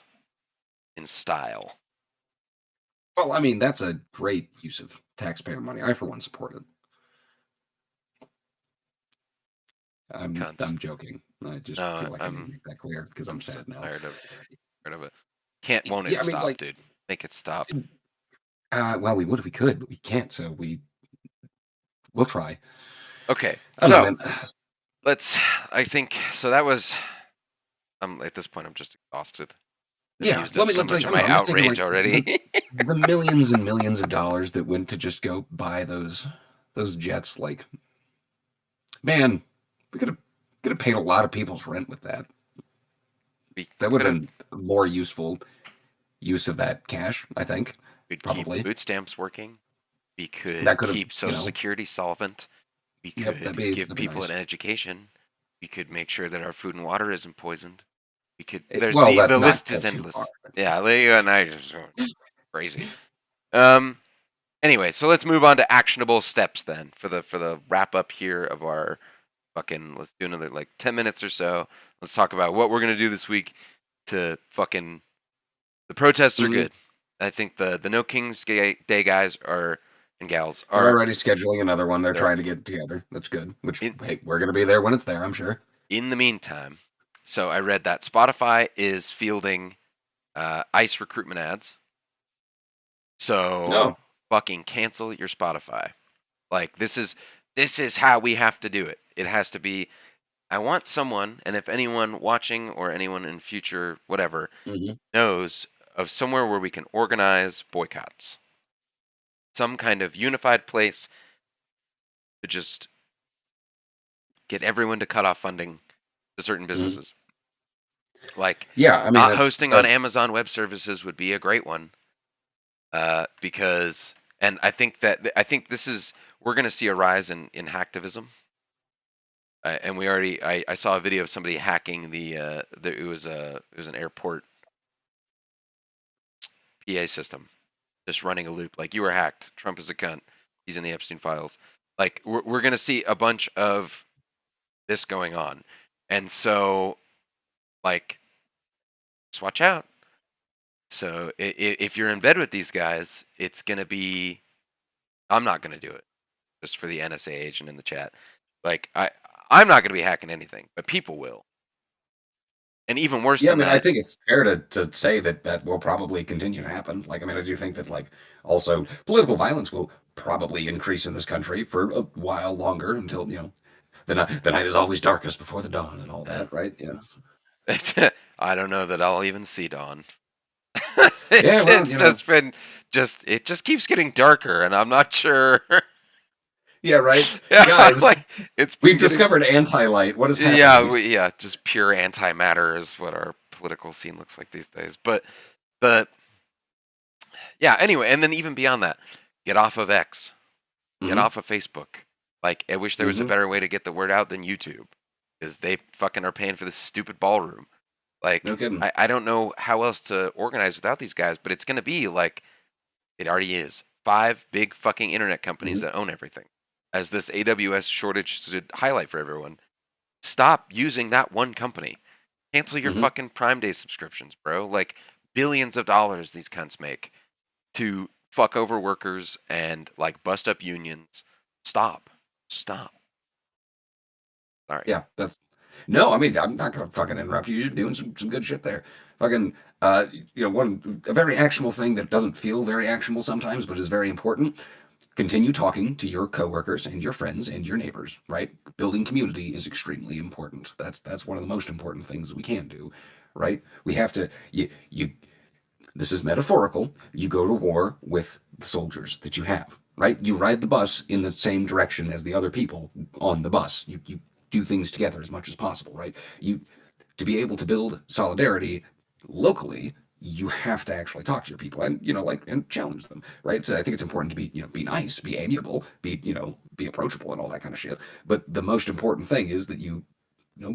in style. Well, I mean, that's a great use of taxpayer money. I, for one, support it. I'm joking. I just feel like I need to make that clear because I'm sad now. Tired of it. Won't it stop, dude? Make it stop. Well, we would if we could, but we can't. So we'll try. Okay, I don't know, so let's. I think so. That was. At this point, I'm just exhausted. Yeah, Used up so much of my outrage already. The millions and millions of dollars that went to just go buy those jets, like, man, we could have paid a lot of people's rent with that. That would have been more useful use of that cash, I think. We'd probably keep food stamps working. We could keep Social Security solvent. We could give people an education. We could make sure that our food and water isn't poisoned. We could. The list is endless. Yeah, Leo and I are just crazy. Anyway, so let's move on to actionable steps then for the wrap up here of our fucking. Let's do another 10 minutes or so. Let's talk about what we're gonna do this week to fucking. The protests are good. I think the No Kings Day guys and gals are already scheduling another one. They're trying to get together. That's good. Which hey, we're gonna be there when it's there, I'm sure. In the meantime, so I read that Spotify is fielding ICE recruitment ads. So fucking cancel your Spotify. This is how we have to do it. It has to be. I want someone, and if anyone watching or anyone in future whatever knows of somewhere where we can organize boycotts, some kind of unified place to just get everyone to cut off funding to certain businesses. Hosting on Amazon Web Services would be a great one. Because, and I think we're going to see a rise in hacktivism. And we already, I saw a video of somebody hacking it was an airport PA system, just running a loop. You were hacked. Trump is a cunt. He's in the Epstein files. We're going to see a bunch of this going on. And so, just watch out. So if you're in bed with these guys, it's going to be, I'm not going to do it, just for the NSA agent in the chat. I'm not going to be hacking anything, but people will. And even worse than that. I think it's fair to say that will probably continue to happen. I do think that, also political violence will probably increase in this country for a while longer until, the night is always darkest before the dawn and all that, right? Yeah. I don't know that I'll even see dawn. It just keeps getting darker, and I'm not sure. Yeah, right. Guys, we've discovered anti-light. What is happening? Yeah, just pure antimatter is what our political scene looks like these days. But anyway, and then even beyond that, get off of X, get off of Facebook. I wish there was a better way to get the word out than YouTube, because they fucking are paying for this stupid ballroom. No kidding. I don't know how else to organize without these guys, but it's going to be it already is. 5 big fucking internet companies that own everything. As this AWS shortage should highlight for everyone, stop using that one company. Cancel your fucking Prime Day subscriptions, bro. Billions of dollars these cunts make to fuck over workers and bust up unions. Stop. Sorry. Yeah, no, I'm not gonna fucking interrupt you. You're doing some good shit there. Fucking, a very actionable thing that doesn't feel very actionable sometimes, but is very important. Continue talking to your coworkers and your friends and your neighbors, right? Building community is extremely important. That's one of the most important things we can do, right? We have to, this is metaphorical. You go to war with the soldiers that you have, right? You ride the bus in the same direction as the other people on the bus. You do things together as much as possible, right? To be able to build solidarity locally, you have to actually talk to your people and and challenge them, right? So I think it's important to be nice, be amiable, be approachable and all that kind of shit. But the most important thing is that you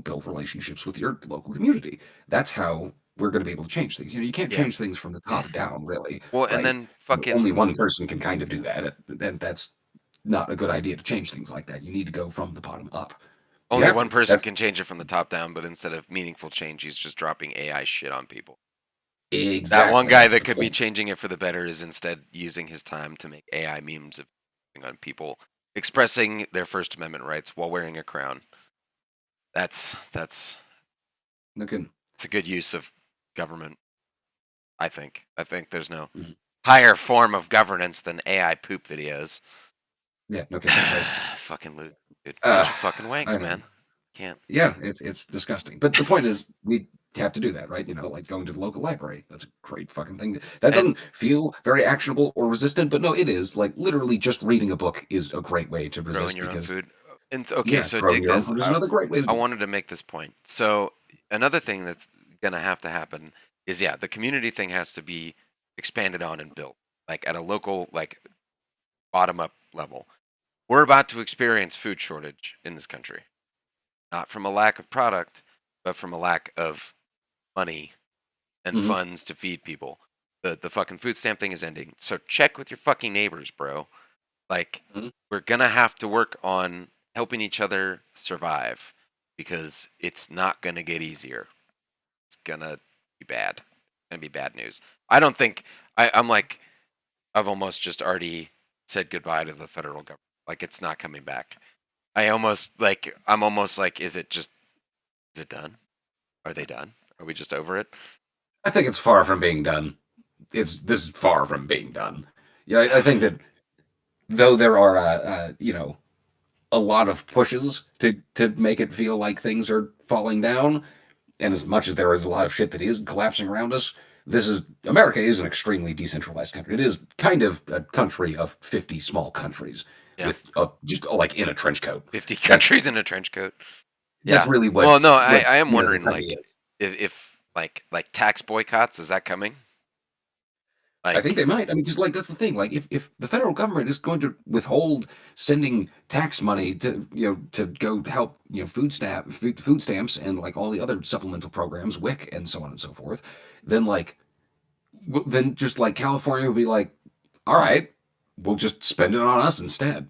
build relationships with your local community. That's how we're going to be able to change things. You can't change things from the top down, really. Well, right? And then fucking only one person can kind of do that, and that's not a good idea to change things like that. You need to go from the bottom up. Only one person can change it from the top down, but instead of meaningful change, he's just dropping AI shit on people. Exactly. That one guy that could be changing it for the better is instead using his time to make AI memes on people expressing their First Amendment rights while wearing a crown. That's okay. It's a good use of government. I think there's no higher form of governance than AI poop videos. Yeah, no kidding. Right? Fucking loot, dude. Bunch of fucking wanks, man. Can't. Yeah, it's disgusting. But the point is, we have to do that, right? Like going to the local library. That's a great fucking thing. That doesn't feel very actionable or resistant, but no, it is. Like literally, just reading a book is a great way to resist growing your own food. And yeah, so growing dig your own this. food is another great way. I wanted to make this point. So another thing that's gonna have to happen is the community thing has to be expanded on and built, like at a local, like bottom up level. We're about to experience food shortage in this country, not from a lack of product, but from a lack of money and funds to feed people. The fucking food stamp thing is ending. So check with your fucking neighbors, bro. Like we're gonna have to work on helping each other survive because it's not gonna get easier. It's gonna be bad. It's gonna be bad news. I don't think I'm like I've almost just already said goodbye to the federal government. Like it's not coming back. I'm almost like is it done? Are they done? Are we just over it? I think it's far from being done. This is far from being done. Yeah, I think that though there are a lot of pushes to make it feel like things are falling down, and as much as there is a lot of shit that is collapsing around us, America is an extremely decentralized country. It is kind of a country of 50 small countries with just like in a trench coat. 50 countries in a trench coat. That's really what. Well, no, I am wondering like if like tax boycotts, is that coming? Like, I think they might. I mean, because like that's the thing. Like, if the federal government is going to withhold sending tax money to go help food stamps and like all the other supplemental programs, WIC and so on and so forth, then then just like California would be like, all right, we'll just spend it on us instead.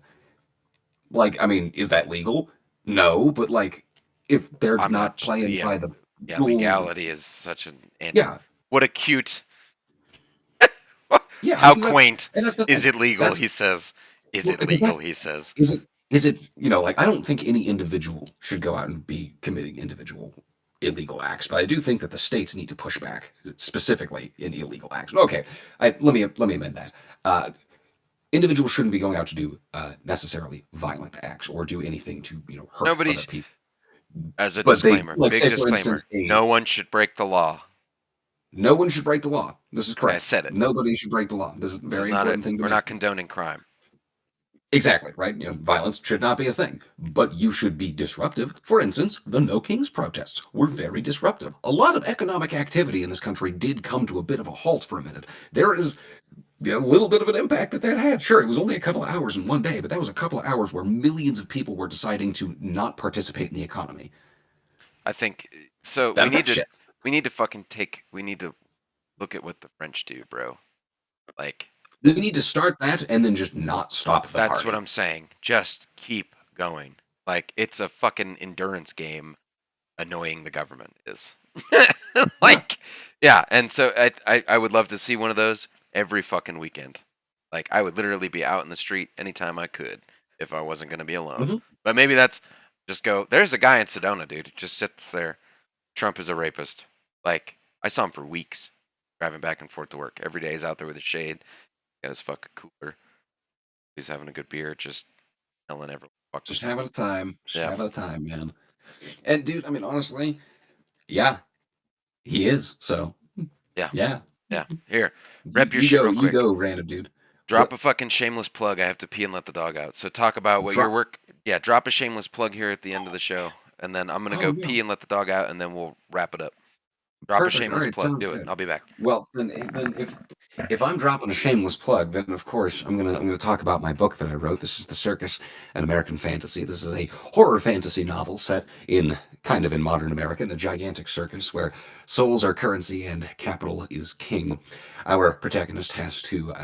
Like, I mean, is that legal? No, but like, if they're not playing by the rules, legality is such an what a cute. Yeah, how quaint is it legal? He says, "Is it legal?" He says, "Is it?" Like I don't think any individual should go out and be committing individual illegal acts, but I do think that the states need to push back specifically in illegal acts. Okay, let me amend that. Individuals shouldn't be going out to do necessarily violent acts or do anything to hurt other people. As a disclaimer, big disclaimer: instance, no one should break the law. No one should break the law. This is correct. I said it. Nobody should break the law. This is a very important thing to We're not condoning crime. Exactly, right? Violence should not be a thing. But you should be disruptive. For instance, the No Kings protests were very disruptive. A lot of economic activity in this country did come to a bit of a halt for a minute. There is a little bit of an impact that had. Sure, it was only a couple of hours in one day, but that was a couple of hours where millions of people were deciding to not participate in the economy. I think so. We need to look at what the French do, bro. Like we need to start that and then just not stop the That's party. what I'm saying. Just keep going. Like it's a fucking endurance game. Annoying the government is. And so I would love to see one of those every fucking weekend. Like I would literally be out in the street anytime I could if I wasn't going to be alone. But maybe that's just go. There's a guy in Sedona, dude. Who just sits there. Trump is a rapist. Like I saw him for weeks, driving back and forth to work. Every day he's out there with his shade, got his fucking cooler. He's having a good beer, just telling everyone. Just having a time. Having a time, man. And dude, I mean, honestly, yeah, he is. So yeah. Here, rep your shit real quick. You go, random dude. Drop a fucking shameless plug. I have to pee and let the dog out. So talk about what your work. Yeah, drop a shameless plug here at the end of the show, and then I'm gonna go pee and let the dog out, and then we'll wrap it up. Drop a shameless plug. Do it. I'll be back. Well, then if I'm dropping a shameless plug, then of course I'm gonna talk about my book that I wrote. This is The Circus, an American Fantasy. This is a horror fantasy novel set in modern America, in a gigantic circus where souls are currency and capital is king. Our protagonist has to.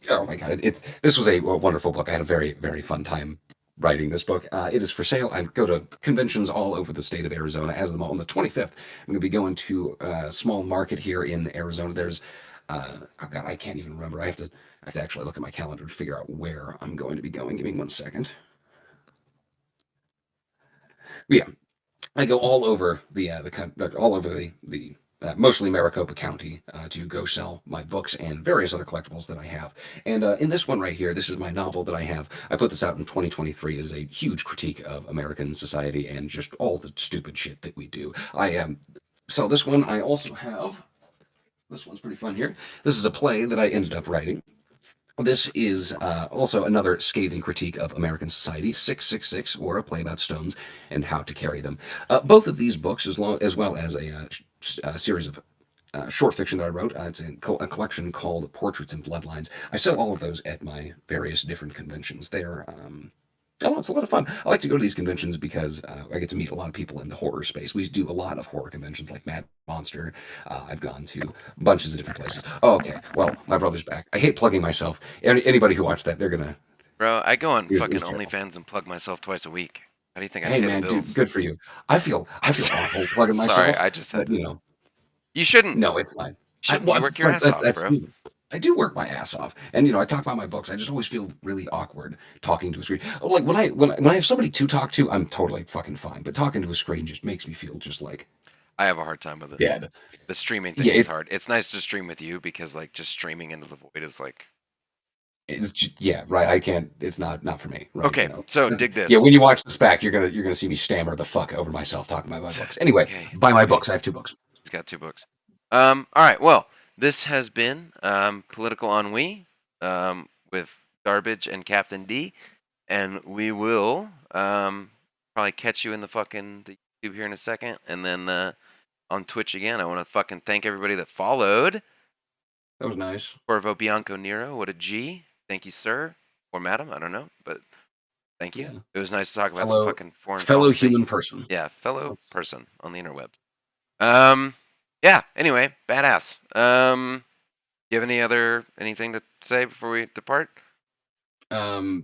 Oh my God! This was a wonderful book. I had a very, very fun time writing this book. It is for sale. I go to conventions all over the state of Arizona. As on the 25th, I'm going to be going to a small market here in Arizona. There's, oh God, I can't even remember. I have to actually look at my calendar to figure out where I'm going to be going. Give me 1 second. But yeah, I go all over all over the mostly Maricopa County, to go sell my books and various other collectibles that I have. And in this one right here, this is my novel that I have. I put this out in 2023. It is a huge critique of American society and just all the stupid shit that we do. I sell this one. I also have, this one's pretty fun here. This is a play that I ended up writing. This is also another scathing critique of American society, 666, or a play about stones and how to carry them. Both of these books, as well as a series of short fiction that I wrote, it's a collection called Portraits and Bloodlines. I sell all of those at my various different conventions. They're oh, it's a lot of fun. I like to go to these conventions because I get to meet a lot of people in the horror space. We do a lot of horror conventions like Mad Monster. I've gone to bunches of different places. Oh, okay. Well, my brother's back. I hate plugging myself. Anybody who watched that, they're going to... Bro, I go on fucking OnlyFans and plug myself twice a week. How do you think I pay the bills? Dude, good for you. I feel awful plugging myself. Sorry, I just had to... You know. You shouldn't. No, it's fine. You work your ass off, bro. I do work my ass off, and I talk about my books. I just always feel really awkward talking to a screen. Like when I have somebody to talk to, I'm totally fucking fine. But talking to a screen just makes me feel just like I have a hard time with it. Yeah, the streaming thing is hard. It's nice to stream with you because like just streaming into the void is like. It's just, yeah, right. I can't. It's not for me. Right, okay, so dig this. Yeah, when you watch this back, you're gonna see me stammer the fuck over myself talking about my books. Anyway, buy my books. I have 2 books. He's got 2 books. All right. Well. This has been Political Ennui with Garbage and Captain D, and we will probably catch you in the YouTube here in a second, and then on Twitch again. I want to fucking thank everybody that followed. That was nice. Corvo Bianco Nero, what a G. Thank you, sir, or madam, I don't know, but thank you. Yeah. It was nice to talk about some fucking foreign policy. Human person. Yeah, fellow person on the interwebs. Yeah, anyway, badass. You have anything to say before we depart? No,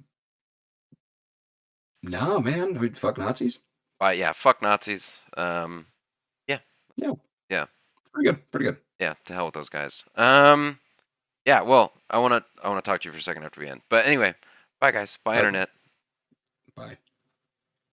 man. I mean, fuck Nazis. Yeah, fuck Nazis. Yeah. Pretty good. Yeah, to hell with those guys. Yeah, well, I wanna talk to you for a second after we end. But anyway, bye guys. Bye, Internet. Bye.